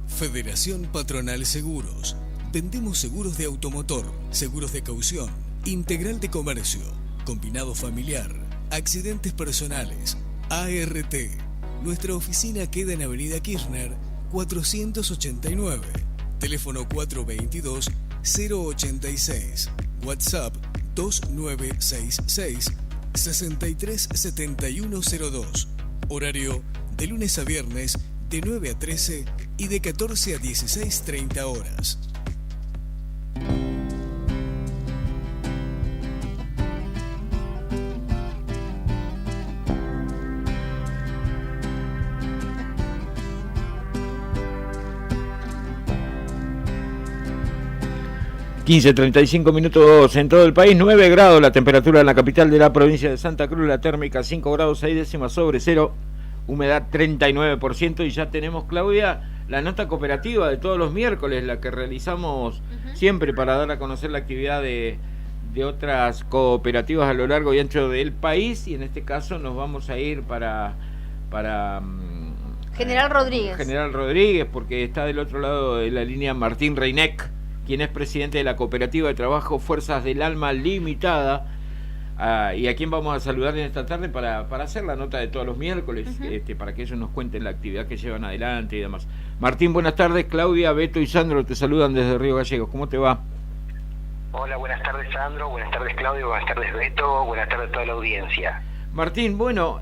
Federación Patronal Seguros. Vendemos seguros de automotor, seguros de caución, integral de comercio, combinado familiar, accidentes personales, ART. Nuestra oficina queda en Avenida Kirchner 489. Teléfono 422-086. WhatsApp 2966 637102. Horario de lunes a viernes de 9 a 13 y de 14 a 16:30 horas. (15:35) en todo el país, 9 grados la temperatura en la capital de la provincia de Santa Cruz, la térmica 5 grados 6 décimas sobre cero, humedad 39%. Y ya tenemos, Claudia, la nota cooperativa de todos los miércoles, la que realizamos siempre para dar a conocer la actividad de otras cooperativas a lo largo y ancho del país. Y en este caso nos vamos a ir para General Rodríguez. General Rodríguez, porque está del otro lado de la línea Martín Reinec, quien es presidente de la Cooperativa de Trabajo Fuerzas del Alma Limitada, y a quien vamos a saludar en esta tarde para hacer la nota de todos los miércoles, para que ellos nos cuenten la actividad que llevan adelante y demás. Martín, buenas tardes. Claudia, Beto y Sandro te saludan desde Río Gallegos. ¿Cómo te va? Hola, buenas tardes Sandro, buenas tardes Claudio, buenas tardes Beto, buenas tardes a toda la audiencia. Martín, bueno,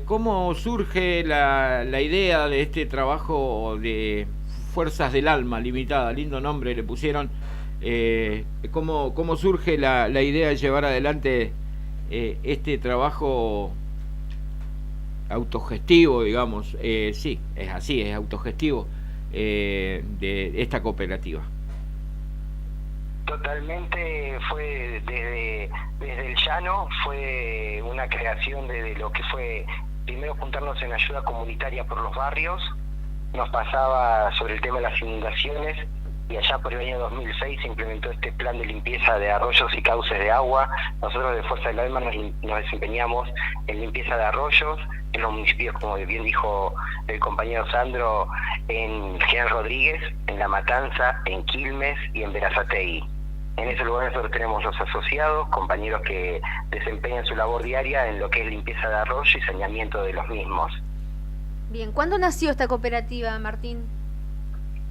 ¿cómo surge la idea de este trabajo de Fuerzas del Alma Limitada? Lindo nombre le pusieron. ¿Cómo surge la idea de llevar adelante este trabajo autogestivo, digamos? Sí, es así, es autogestivo, de esta cooperativa. Totalmente, fue desde el llano, fue una creación de lo que fue primero juntarnos en ayuda comunitaria por los barrios. Nos pasaba sobre el tema de las inundaciones y allá por el año 2006 se implementó este plan de limpieza de arroyos y cauces de agua. Nosotros de Fuerza del Alma nos desempeñamos en limpieza de arroyos en los municipios, como bien dijo el compañero Sandro, en General Rodríguez, en La Matanza, en Quilmes y en Berazategui. En ese lugar nosotros tenemos los asociados, compañeros que desempeñan su labor diaria en lo que es limpieza de arroyo y saneamiento de los mismos. Bien, ¿cuándo nació esta cooperativa, Martín?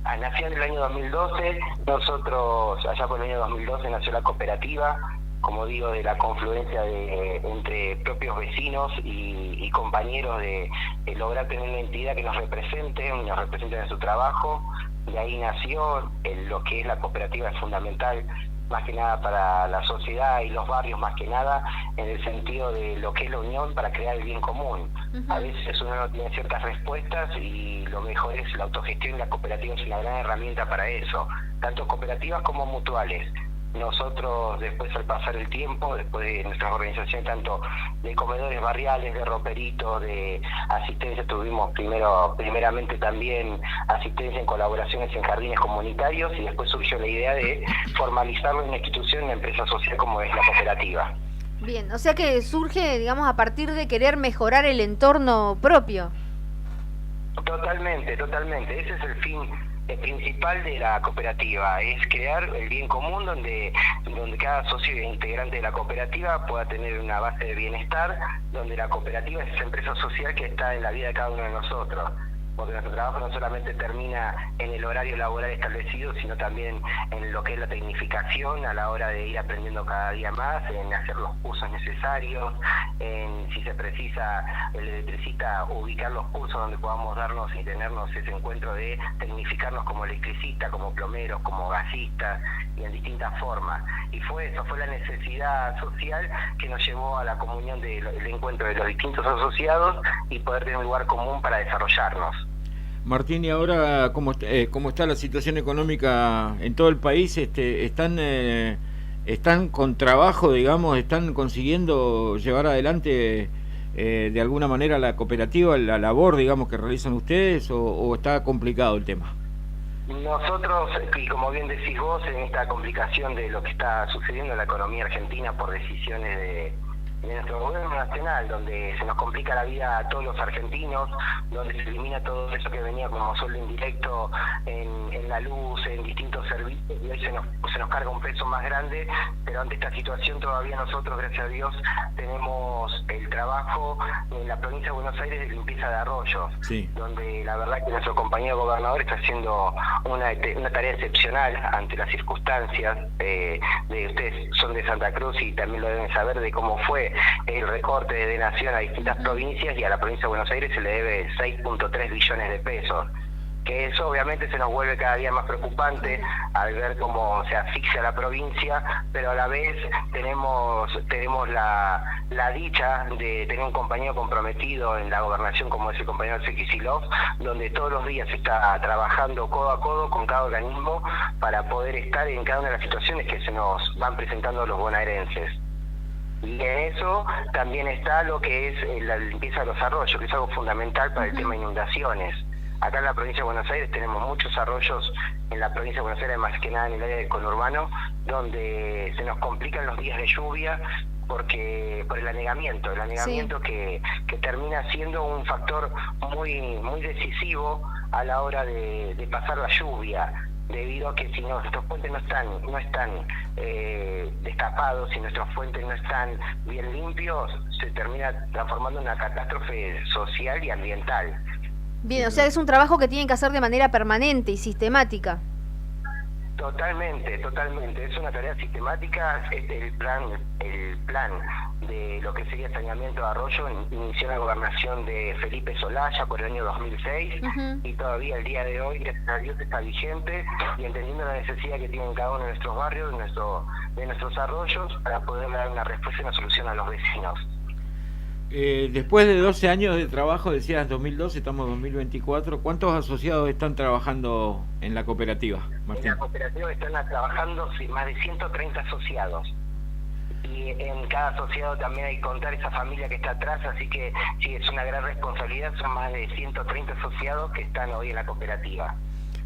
Nació en el año 2012, nosotros, allá por el año 2012 nació la cooperativa, como digo, de la confluencia entre propios vecinos y compañeros de lograr tener una entidad que nos represente en su trabajo. De ahí nació lo que es la cooperativa, es fundamental, más que nada para la sociedad y los barrios, más que nada en el sentido de lo que es la unión para crear el bien común. A veces uno no tiene ciertas respuestas y lo mejor es la autogestión, y la cooperativa es una gran herramienta para eso, tanto cooperativas como mutuales. Nosotros después, al pasar el tiempo, después de nuestras organizaciones tanto de comedores barriales, de roperitos, de asistencia, tuvimos primeramente también asistencia en colaboraciones en jardines comunitarios, y después surgió la idea de formalizarlo en una institución, una empresa social como es la cooperativa. Bien, o sea que surge, digamos, a partir de querer mejorar el entorno propio. Totalmente, ese es el fin principal de la cooperativa, es crear el bien común donde cada socio e integrante de la cooperativa pueda tener una base de bienestar, donde la cooperativa es esa empresa social que está en la vida de cada uno de nosotros, porque nuestro trabajo no solamente termina en el horario laboral establecido, sino también en lo que es la tecnificación a la hora de ir aprendiendo cada día más, en hacer los cursos necesarios, en si se precisa el electricista, ubicar los cursos donde podamos darnos y tenernos ese encuentro de tecnificarnos como electricistas, como plomeros, como gasistas y en distintas formas. Y eso fue la necesidad social que nos llevó a la comunión del encuentro de los distintos asociados y poder tener un lugar común para desarrollarnos. Martín, y ahora, ¿cómo está la situación económica en todo el país? ¿Están con trabajo, digamos, están consiguiendo llevar adelante de alguna manera la cooperativa, la labor, digamos, que realizan ustedes, o está complicado el tema? Nosotros, y como bien decís vos, en esta complicación de lo que está sucediendo en la economía argentina por decisiones de nuestro gobierno nacional, donde se nos complica la vida a todos los argentinos, donde se elimina todo eso que venía como sueldo indirecto en la luz, en distintos servicios, y hoy se nos carga un peso más grande, pero ante esta situación todavía nosotros, gracias a Dios, tenemos el trabajo en la provincia de Buenos Aires de limpieza de arroyos, donde la verdad que nuestro compañero gobernador está haciendo una tarea excepcional ante las circunstancias. Ustedes son de Santa Cruz y también lo deben saber de cómo fue fue el recorte de nación a distintas provincias, y a la provincia de Buenos Aires se le debe 6.3 billones de pesos. Que eso obviamente se nos vuelve cada día más preocupante al ver cómo se asfixia la provincia, pero a la vez tenemos la dicha de tener un compañero comprometido en la gobernación como es el compañero Kicillof, donde todos los días se está trabajando codo a codo con cada organismo para poder estar en cada una de las situaciones que se nos van presentando los bonaerenses. Y en eso también está lo que es la limpieza de los arroyos, que es algo fundamental para el tema de inundaciones. Acá en la provincia de Buenos Aires tenemos muchos arroyos, en la provincia de Buenos Aires más que nada en el área del conurbano, donde se nos complican los días de lluvia por el anegamiento, que termina siendo un factor muy decisivo a la hora de pasar la lluvia, debido a que si nuestros puentes no están destapados, si nuestros puentes no están bien limpios, se termina transformando en una catástrofe social y ambiental. Bien, o sea, es un trabajo que tienen que hacer de manera permanente y sistemática. Totalmente. Es una tarea sistemática. El plan de lo que sería saneamiento de arroyo inició en la gobernación de Felipe Solá por el año 2006 y todavía el día de hoy, gracias a Dios, está vigente, y entendiendo la necesidad que tienen cada uno de nuestros barrios, de nuestros arroyos, para poder dar una respuesta y una solución a los vecinos. Después de 12 años de trabajo, decías 2012, estamos en 2024, ¿cuántos asociados están trabajando en la cooperativa, Martín? En la cooperativa están trabajando más de 130 asociados. Y en cada asociado también hay que contar esa familia que está atrás, así que sí, es una gran responsabilidad, son más de 130 asociados que están hoy en la cooperativa.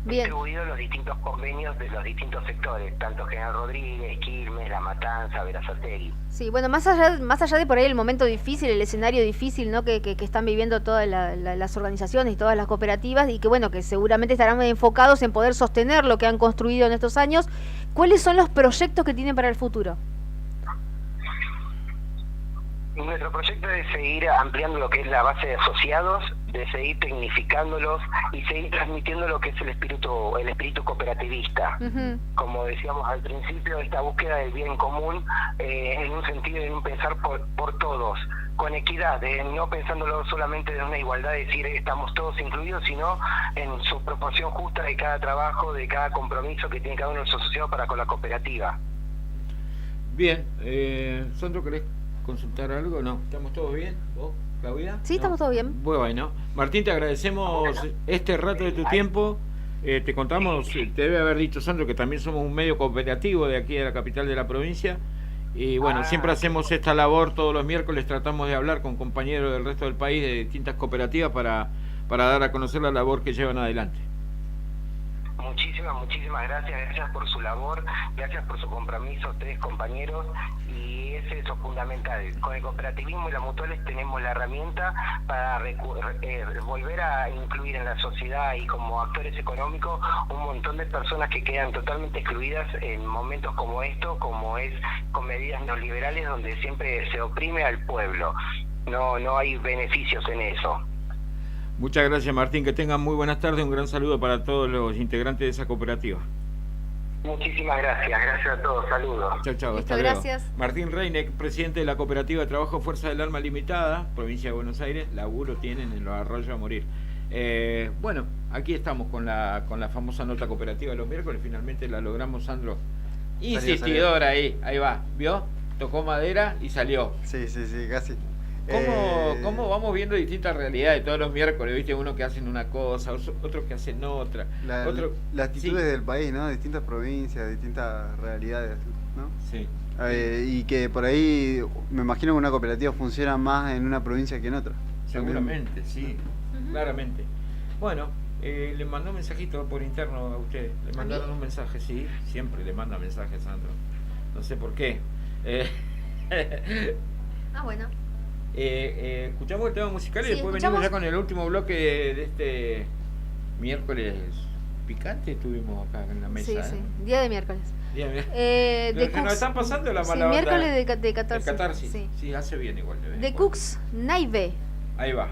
Bien. Distribuidos en los distintos convenios de los distintos sectores, tanto General Rodríguez, Quilmes, La Matanza, Berazategui. Sí, bueno, más allá de por ahí el momento difícil, el escenario difícil, ¿no? que están viviendo todas las organizaciones y todas las cooperativas, y que bueno, que seguramente estarán enfocados en poder sostener lo que han construido en estos años, ¿cuáles son los proyectos que tienen para el futuro? Nuestro proyecto es seguir ampliando lo que es la base de asociados, de seguir tecnificándolos y seguir transmitiendo lo que es el espíritu cooperativista. Como decíamos al principio, esta búsqueda del bien común en un sentido, en un pensar por todos, con equidad, no pensándolo solamente en una igualdad, de decir estamos todos incluidos, sino en su proporción justa de cada trabajo, de cada compromiso que tiene cada uno de los asociados para con la cooperativa. Bien, Sandro, ¿querés consultar algo? No, ¿estamos todos bien? ¿Vos, Claudia? Sí, estamos todos bien. Bueno, Martín, te agradecemos este rato de tu tiempo. Te contamos, te debe haber dicho Sandro que también somos un medio cooperativo de aquí de la capital de la provincia. Y bueno, siempre hacemos esta labor todos los miércoles, tratamos de hablar con compañeros del resto del país de distintas cooperativas para dar a conocer la labor que llevan adelante. Muchísimas gracias por su labor, gracias por su compromiso, ustedes compañeros, y es eso fundamental. Con el cooperativismo y las mutuales tenemos la herramienta para volver a incluir en la sociedad y como actores económicos un montón de personas que quedan totalmente excluidas en momentos como esto, como es con medidas neoliberales donde siempre se oprime al pueblo. No hay beneficios en eso. Muchas gracias, Martín, que tengan muy buenas tardes, un gran saludo para todos los integrantes de esa cooperativa. Muchísimas gracias a todos, saludos. Chao, hasta luego. Gracias. Martín Reineck, presidente de la cooperativa de trabajo Fuerza del Alma Limitada, provincia de Buenos Aires, laburo tienen en los arroyos a morir. Bueno, aquí estamos con la famosa nota cooperativa de los miércoles, finalmente la logramos, Sandro. Insistidora ahí va, ¿vio? Tocó madera y salió. Sí, casi. ¿Cómo vamos viendo distintas realidades todos los miércoles? ¿Viste? Uno que hacen una cosa, otros que hacen otra. Las actitudes del país, ¿no? Distintas provincias, distintas realidades, ¿no? Sí. Y que por ahí, me imagino que una cooperativa funciona más en una provincia que en otra. Seguramente, sí, claramente. Bueno, le mandó un mensajito por interno a usted. Le mandaron un mensaje, sí, siempre le manda mensajes, Sandro. No sé por qué. Bueno. Escuchamos el tema musical y después venimos ya con el último bloque de este miércoles picante. Estuvimos acá en la mesa. Sí, día de miércoles. Nos están pasando la mala onda. Miércoles de catarsis. De catarsis. Sí, hace bien igual. De Cooks Naive. Ahí va.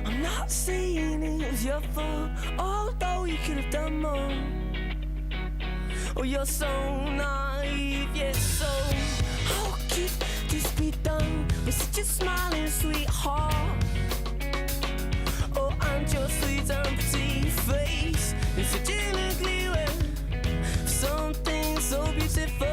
I'm not saying it was your fault, although you could have done more. Oh, you're so naive, yet so. How could this be done with such a smiling sweetheart? Oh, and your sweet and pretty face is such an ugly way. Something so beautiful.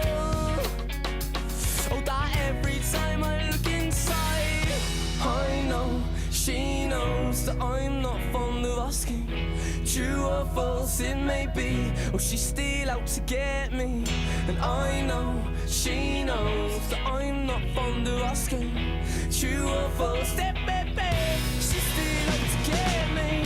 Oh, that every time I look inside, I know she knows that I'm not fond of asking. True or false it may be, oh, she's still out to get me. And I know she knows that I'm not fond of asking. True or false, that baby, she's still out to get me.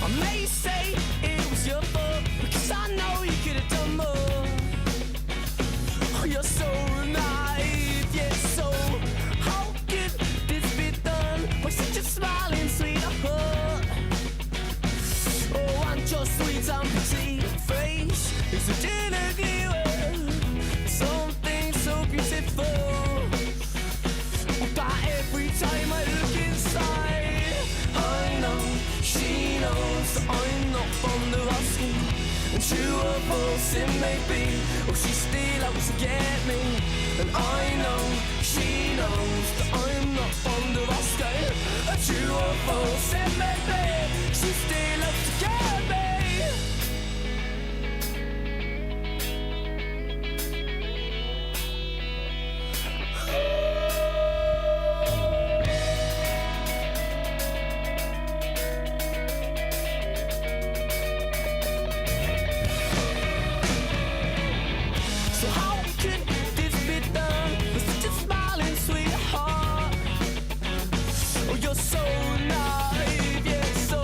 I may say it was your fault, because I know you could have done more. Oh, you're so naive, yeah, so how could this be done with such a smiling sweetheart? Oh, and your sweet and pretty face is such an ugly word. Something so beautiful. But every time I look inside, I know she knows that I'm not fond of asking. And true or false it may be, oh, she's still out to get me. And I know she knows that I'm not fond of asking. And true or false it may be, she's still out to get me. So how could this be done with such a smiling sweetheart? Oh, you're so naive, yeah, so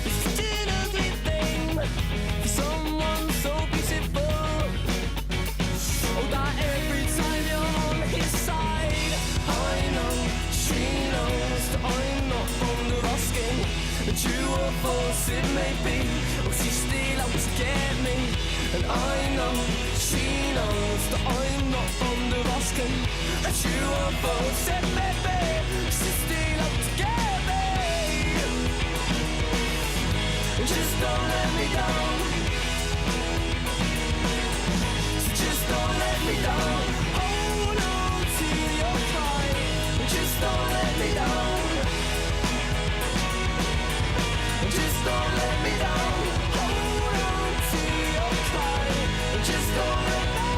it's such an ugly thing for someone so beautiful. Oh, that every time you're on his side, I know she knows that I'm not fond of asking. And true or false it may be, oh, she's still out to get me. And I know she knows that I'm not fond of asking. And true or false it may be, she's still out to get me. Just don't let me down. So just don't let me down. Hold on to your pride. Just don't let me down. Just don't let me down. Hold on to your pride. Just don't let me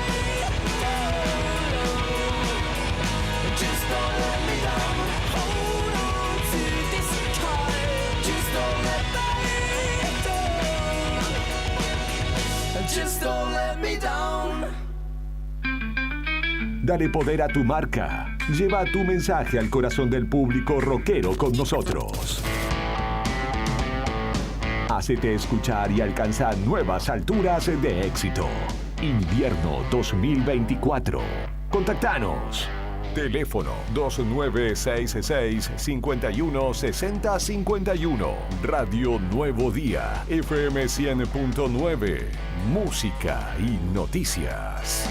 down. Just don't let me down. Hold on to this kite. Just don't let me down. Just don't let me down. Dale poder a tu marca. Lleva tu mensaje al corazón del público rockero con nosotros. Hacete escuchar y alcanzar nuevas alturas de éxito. Invierno 2024. Contactanos. Teléfono 2966-516051. Radio Nuevo Día. FM 100.9. Música y noticias.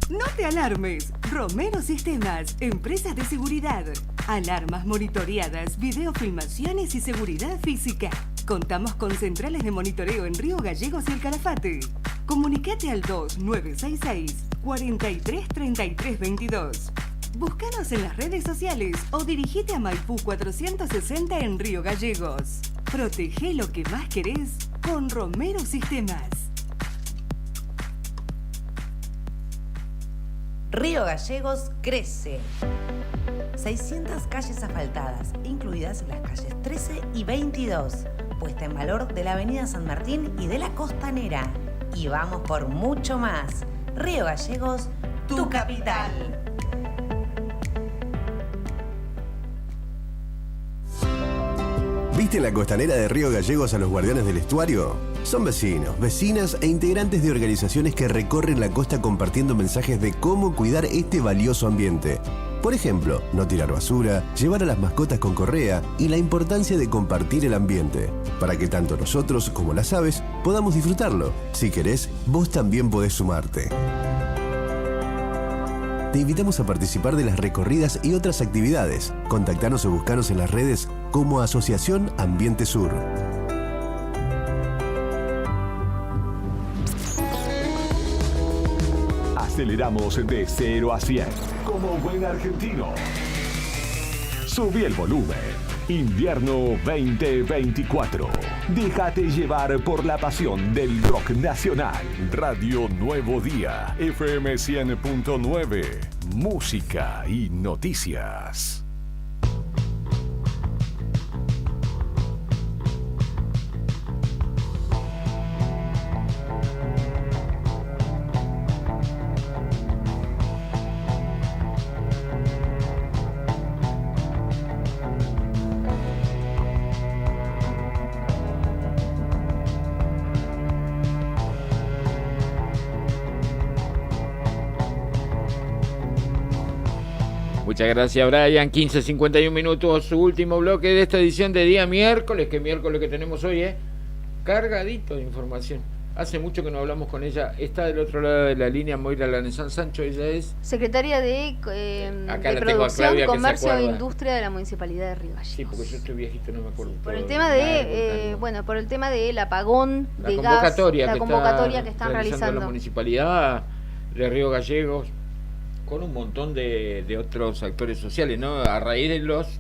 No te alarmes. Romero Sistemas, empresa de seguridad. Alarmas monitoreadas, videofilmaciones y seguridad física. Contamos con centrales de monitoreo en Río Gallegos y El Calafate. Comunicate al 2966-433322. Búscanos en las redes sociales o dirigite a Maipú 460 en Río Gallegos. Protege lo que más querés con Romero Sistemas. Río Gallegos crece. 600 calles asfaltadas, incluidas las calles 13 y 22, puesta en valor de la Avenida San Martín y de la Costanera. Y vamos por mucho más. Río Gallegos, tu capital. ¿Viste en la Costanera de Río Gallegos a los guardianes del estuario? Son vecinos, vecinas e integrantes de organizaciones que recorren la costa compartiendo mensajes de cómo cuidar este valioso ambiente. Por ejemplo, no tirar basura, llevar a las mascotas con correa y la importancia de compartir el ambiente, para que tanto nosotros como las aves podamos disfrutarlo. Si querés, vos también podés sumarte. Te invitamos a participar de las recorridas y otras actividades. Contactanos o buscanos en las redes como Asociación Ambiente Sur. Aceleramos de 0 a 100, como buen argentino. Subí el volumen. Invierno 2024. Déjate llevar por la pasión del rock nacional. Radio Nuevo Día, FM 100.9. Música y noticias. Muchas gracias, Brian. 15:51 minutos, su último bloque de esta edición de día miércoles. Que miércoles que tenemos hoy, cargadito de información. Hace mucho que no hablamos con ella. Está del otro lado de la línea Moira Lanezán Sancho. Ella es secretaria de Producción, Comercio e Industria de la Municipalidad de Río Gallegos. Sí, porque yo estoy viejito, no me acuerdo. Por el tema de, por el tema del apagón de gas, la convocatoria que están realizando la Municipalidad de Río Gallegos, con un montón de otros actores sociales, ¿no? A raíz de los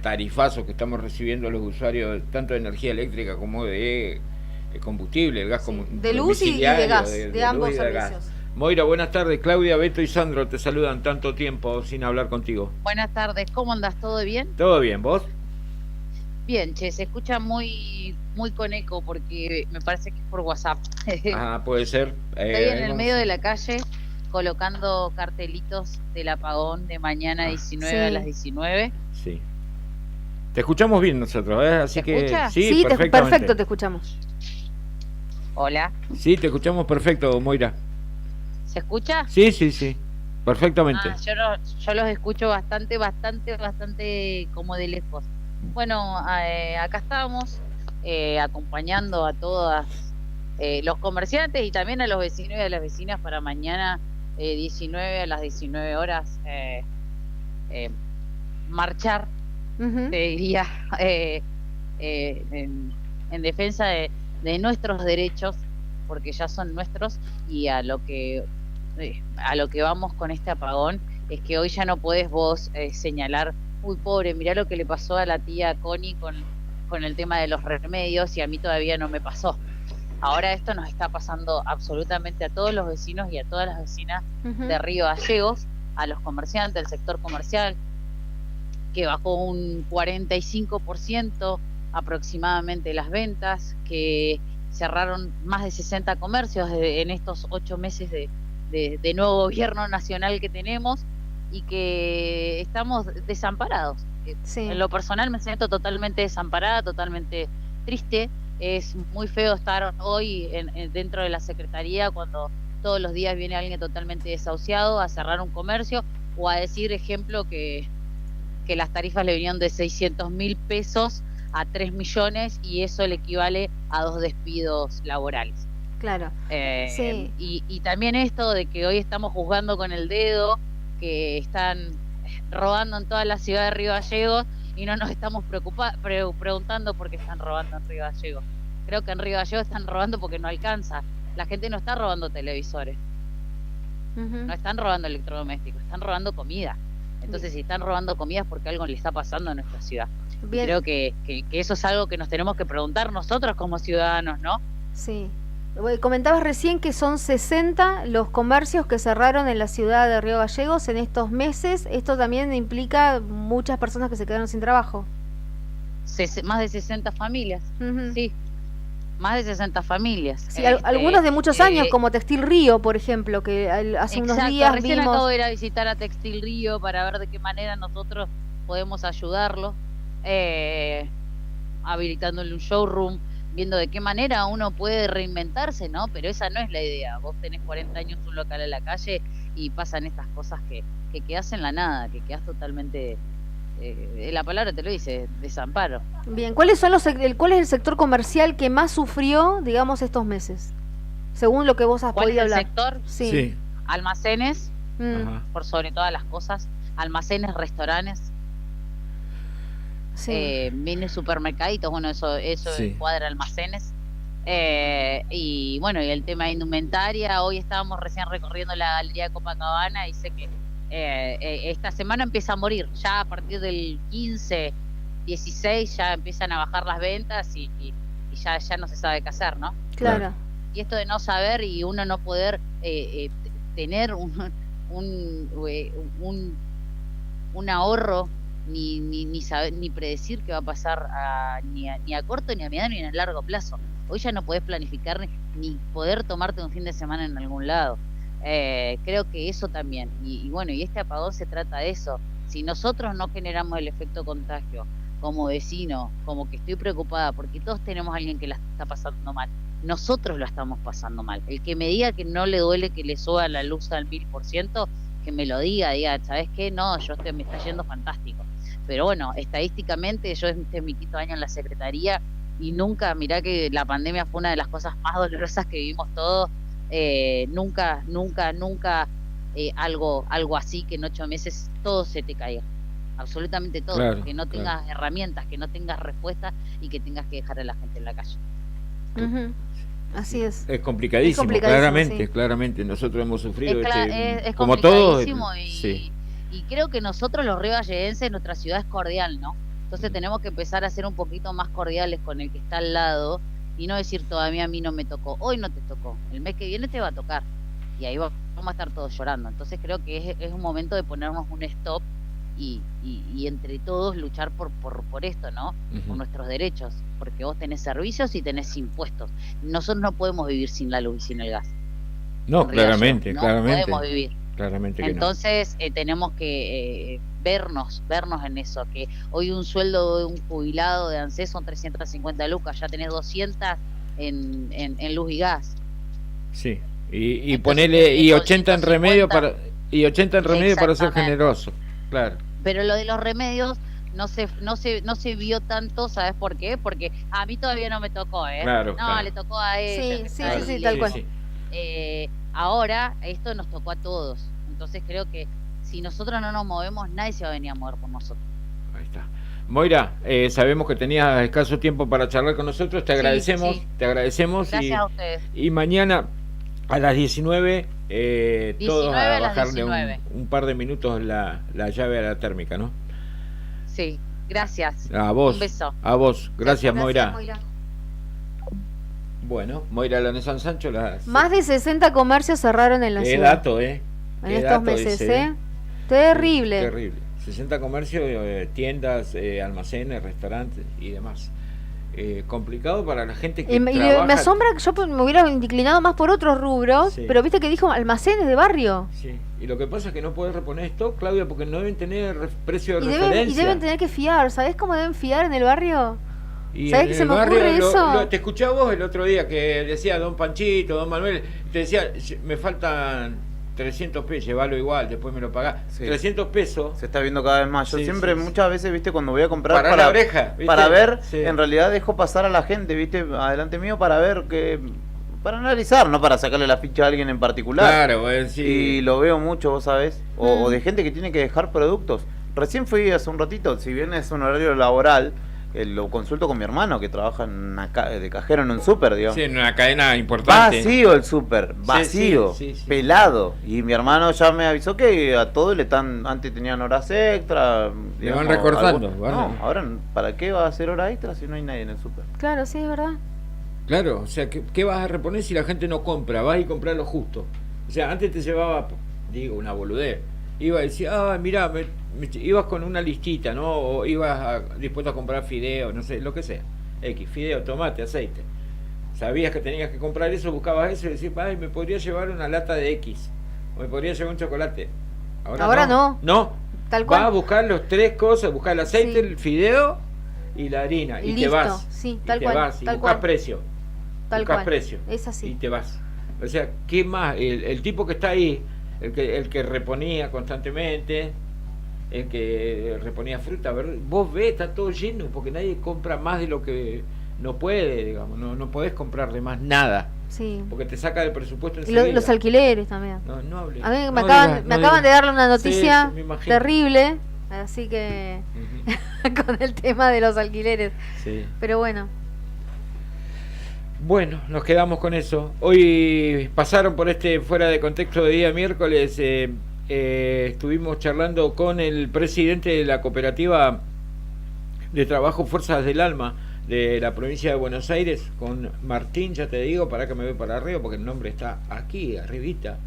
tarifazos que estamos recibiendo los usuarios, tanto de energía eléctrica como de combustible, el gas de luz y de gas, de ambos servicios. Moira, buenas tardes. Claudia, Beto y Sandro te saludan, tanto tiempo sin hablar contigo. Buenas tardes, ¿cómo andás? ¿Todo bien? Todo bien, ¿vos? Bien, che, se escucha muy con eco porque me parece que es por WhatsApp. Puede ser. Estoy en el medio de la calle colocando cartelitos del apagón de mañana 19 a las 19. Sí. Te escuchamos bien nosotros, así que escucha? Sí, perfecto, te escuchamos. Hola. Sí, te escuchamos perfecto, Moira. ¿Se escucha? Sí, perfectamente. Yo los escucho bastante como de lejos. Bueno, acá estamos acompañando a todas los comerciantes y también a los vecinos y a las vecinas para mañana 19 a las 19 horas marchar, te diría, en defensa de nuestros derechos, porque ya son nuestros, y a lo que vamos con este apagón es que hoy ya no podés vos señalar, uy, pobre, mirá lo que le pasó a la tía Connie con el tema de los remedios y a mí todavía no me pasó. Ahora esto nos está pasando absolutamente a todos los vecinos y a todas las vecinas de Río Gallegos, a los comerciantes, al sector comercial, que bajó un 45% aproximadamente las ventas, que cerraron más de 60 comercios en estos 8 meses de nuevo gobierno nacional que tenemos y que estamos desamparados. En lo personal me siento totalmente desamparada, totalmente triste. Es muy feo estar hoy dentro de la Secretaría cuando todos los días viene alguien totalmente desahuciado a cerrar un comercio o a decir, ejemplo, que las tarifas le vinieron de 600.000 pesos a 3 millones y eso le equivale a 2 despidos laborales. Claro. Sí. Y también esto de que hoy estamos juzgando con el dedo, que están robando en toda la ciudad de Río Gallegos y no nos estamos preguntando por qué están robando en Río Gallegos. Creo que en Río Gallegos están robando porque no alcanza. La gente no está robando televisores, no están robando electrodomésticos, están robando comida. Entonces, si están robando comida es porque algo le está pasando a nuestra ciudad. Bien. Creo que eso es algo que nos tenemos que preguntar nosotros como ciudadanos, ¿no? Sí. Comentabas recién que son 60 los comercios que cerraron en la ciudad de Río Gallegos en estos meses. Esto también implica muchas personas que se quedaron sin trabajo. Más de 60 familias, sí. Más de 60 familias. Sí, algunos de muchos años, como Textil Río, por ejemplo, que hace unos días recién vimos... acabo de ir a visitar a Textil Río para ver de qué manera nosotros podemos ayudarlo, habilitándole un showroom, viendo de qué manera uno puede reinventarse, ¿no? Pero esa no es la idea. Vos tenés 40 años un local en la calle y pasan estas cosas que hacen la nada, que quedas totalmente, la palabra te lo dice, desamparo. Bien, ¿cuál es el sector comercial que más sufrió, digamos, estos meses? Según lo que vos has podido hablar. ¿Cuál es el sector? Sí. Almacenes, por sobre todas las cosas, almacenes, restaurantes, mini supermercaditos, bueno, eso encuadra almacenes. Y bueno, y el tema de indumentaria, hoy estábamos recién recorriendo la galería de Copacabana y sé que esta semana empieza a morir, ya a partir del 15, 16 ya empiezan a bajar las ventas y ya no se sabe qué hacer, ¿no? Claro. Y esto de no saber y uno no poder tener un ahorro ni saber, ni predecir qué va a pasar ni a corto, ni a mediano, ni a largo plazo. Hoy ya no podés planificar ni poder tomarte un fin de semana en algún lado. Creo que eso también. Y bueno, y este apagón se trata de eso. Si nosotros no generamos el efecto contagio, como vecino, como que estoy preocupada, porque todos tenemos a alguien que la está pasando mal. Nosotros lo estamos pasando mal. El que me diga que no le duele que le suba la luz al 1000%, que me lo diga, ¿sabes qué? No, me está yendo fantástico. Pero bueno, estadísticamente, yo este es mi quinto año en la secretaría, y nunca, mirá que la pandemia fue una de las cosas más dolorosas que vivimos todos, nunca algo así que en 8 meses todo se te caiga, absolutamente todo, claro, que no tengas herramientas, que no tengas respuestas y que tengas que dejar a la gente en la calle. Así es. Es complicadísimo, claramente, nosotros hemos sufrido es como todos, y creo que nosotros los rivalledenses, nuestra ciudad es cordial, ¿no? Entonces tenemos que empezar a ser un poquito más cordiales con el que está al lado y no decir todavía a mí no me tocó, hoy no te tocó, el mes que viene te va a tocar y ahí vamos a estar todos llorando. Entonces creo que es un momento de ponernos un stop y entre todos luchar por esto, ¿no? Por nuestros derechos, porque vos tenés servicios y tenés impuestos. Nosotros no podemos vivir sin la luz y sin el gas. No, claramente. No podemos vivir. Claramente que entonces tenemos que vernos en eso, que hoy un sueldo de un jubilado de ANSES son 350 lucas, ya tenés 200 en luz y gas. Sí, y ponele y 80 en remedio para ser generoso, claro. Pero lo de los remedios no se vio tanto, ¿sabes por qué? Porque a mí todavía no me tocó, Claro, le tocó a ella. Sí, tal cual. Ahora esto nos tocó a todos, entonces creo que si nosotros no nos movemos, nadie se va a venir a mover por nosotros. Ahí está. Moira, sabemos que tenías escaso tiempo para charlar con nosotros, te agradecemos. Gracias a ustedes. Y mañana a las 19, todos a bajarle un par de minutos la llave a la térmica, ¿no? Sí, gracias. A vos. Un beso. A vos, gracias Moira. Bueno, Moira Lanesán Sancho, más de 60 comercios cerraron en la ciudad. Qué dato, En estos meses, Terrible. Terrible. 60 comercios, tiendas, almacenes, restaurantes y demás. Complicado para la gente que trabaja. Y me asombra que yo me hubiera inclinado más por otros rubros, pero viste que dijo almacenes de barrio. Sí, y lo que pasa es que no podés reponer stock, Claudia, porque no deben tener precio de referencia. Y deben tener que fiar, ¿sabés cómo deben fiar en el barrio? Y ¿sabés que se me ocurre eso? Te escuché a vos el otro día que decía don Panchito, don Manuel, te decía, me faltan 300 pesos, llévalo igual, después me lo pagás. 300 pesos. Se está viendo cada vez más. Yo siempre, muchas veces, viste, cuando voy a comprar para la oreja, ¿viste? Para ver, en realidad dejo pasar a la gente, viste, adelante mío para ver para analizar, no para sacarle la ficha a alguien en particular. Claro, Y lo veo mucho, vos sabés, o de gente que tiene que dejar productos. Recién fui hace un ratito, si bien es un horario laboral, lo consulto con mi hermano que trabaja de cajero en un súper, digamos. Sí, en una cadena importante. Vacío el súper, vacío, pelado. Y mi hermano ya me avisó que a todos antes tenían horas extra. Le van recortando. No, ahora ¿para qué va a hacer hora extra si no hay nadie en el súper? Claro, sí, es verdad. Claro, o sea, ¿qué vas a reponer si la gente no compra? Vas y comprar lo justo. O sea, antes te llevaba, una boludez. Iba a decir, mirá, ibas con una listita, ¿no? O ibas dispuesto a comprar fideo, no sé, lo que sea. Fideo, tomate, aceite. Sabías que tenías que comprar eso, buscabas eso y decías, me podría llevar una lata de X. O me podría llevar un chocolate. Ahora no. No. Tal cual. Vas a buscar los 3 cosas, buscar el aceite, el fideo y la harina. Y listo. Te vas. Sí, tal y cual. Te vas y tal buscas cual. precio. Tal buscas cual. precio. Es así. Y te vas. O sea, ¿qué más? El tipo que está ahí el que reponía constantemente, el que reponía fruta. Vos ves, está todo lleno porque nadie compra más de lo que no puede, digamos. No podés comprar de más nada. Sí. Porque te saca del presupuesto Y enseguida. los alquileres también. No hables. A mí me No acaban digas. de darle una noticia Sí, me imagino. terrible, así que con el tema de los alquileres. Sí. Pero bueno. Bueno, nos quedamos con eso. Hoy pasaron por este fuera de contexto de día miércoles. Estuvimos charlando con el presidente de la cooperativa de trabajo Fuerzas del Alma de la provincia de Buenos Aires, con Martín, ya te digo, para que me voy para arriba porque el nombre está aquí, arribita.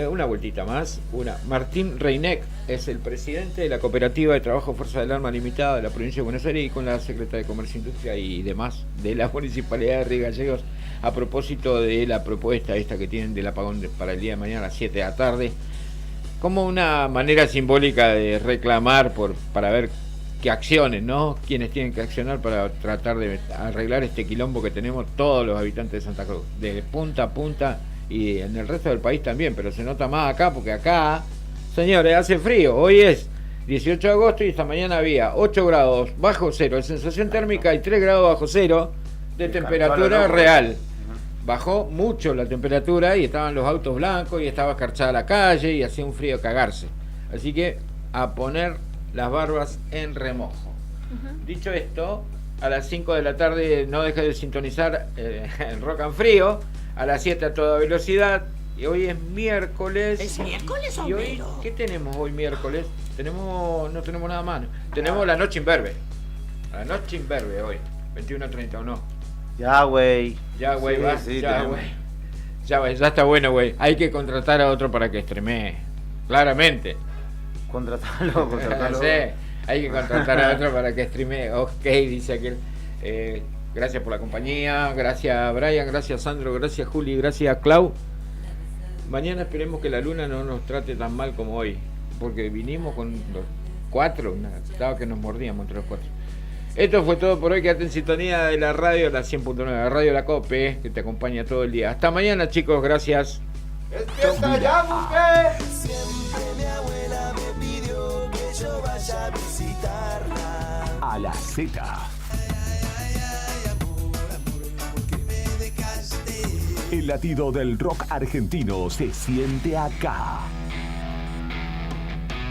Una vueltita más. Martín Reineck es el presidente de la cooperativa de trabajo Fuerza del Alma Limitada de la provincia de Buenos Aires, y con la secretaria de Comercio e Industria y demás de la municipalidad de Río Gallegos, a propósito de la propuesta esta que tienen del apagón para el día de mañana a las 7 de la tarde, como una manera simbólica de reclamar para ver qué acciones, ¿no? Quienes tienen que accionar para tratar de arreglar este quilombo que tenemos todos los habitantes de Santa Cruz, de punta a punta, y en el resto del país también, pero se nota más acá, porque acá, señores, hace frío. Hoy es 18 de agosto y esta mañana había 8 grados bajo cero de sensación térmica y 3 grados bajo cero de temperatura real. Bajó mucho la temperatura y estaban los autos blancos y estaba escarchada la calle y hacía un frío cagarse. Así que a poner las barbas en remojo. Dicho esto, a las 5 de la tarde no dejes de sintonizar el Rock and Frío, a las 7 a toda velocidad, y hoy es miércoles. ¿Es miércoles, y hoy, ¿qué tenemos hoy miércoles? No tenemos nada más. Tenemos la noche imberbe. La noche imberbe hoy, 21:30 o no. Ya, güey. Ya, güey, Sí, va. sí, Ya, tenemos. güey. Ya está bueno, güey. Hay que contratar a otro para que estremee. Claramente. Contratalo. Sí, hay que contratar a otro para que streamee. Ok, dice aquel. Gracias por la compañía. Gracias, Brian. Gracias, Sandro. Gracias, Juli. Gracias, Clau. Mañana esperemos que la luna no nos trate tan mal como hoy, porque vinimos con los 4. Estaba que nos mordíamos entre los 4. Esto fue todo por hoy. Quédate en sintonía de la radio, la 100.9, la radio La Cope, que te acompaña todo el día. Hasta mañana, chicos. Gracias. ¡Despierta ya, mujer! Siempre mi abuela me pidió que yo vaya a visitarla. A la Z. El latido del rock argentino se siente acá.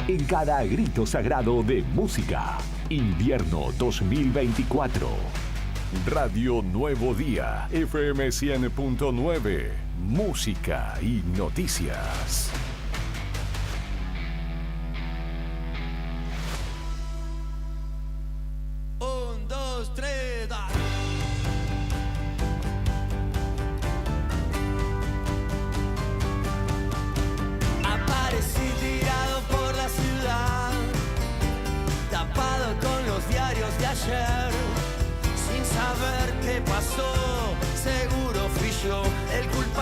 En cada grito sagrado de música. Invierno 2024. Radio Nuevo Día, FM 100.9. Música y noticias. Un, dos, tres, dale. Aparecí tirado por la ciudad, tapado con los diarios de ayer, sin saber qué pasó. Seguro fui yo el culpable.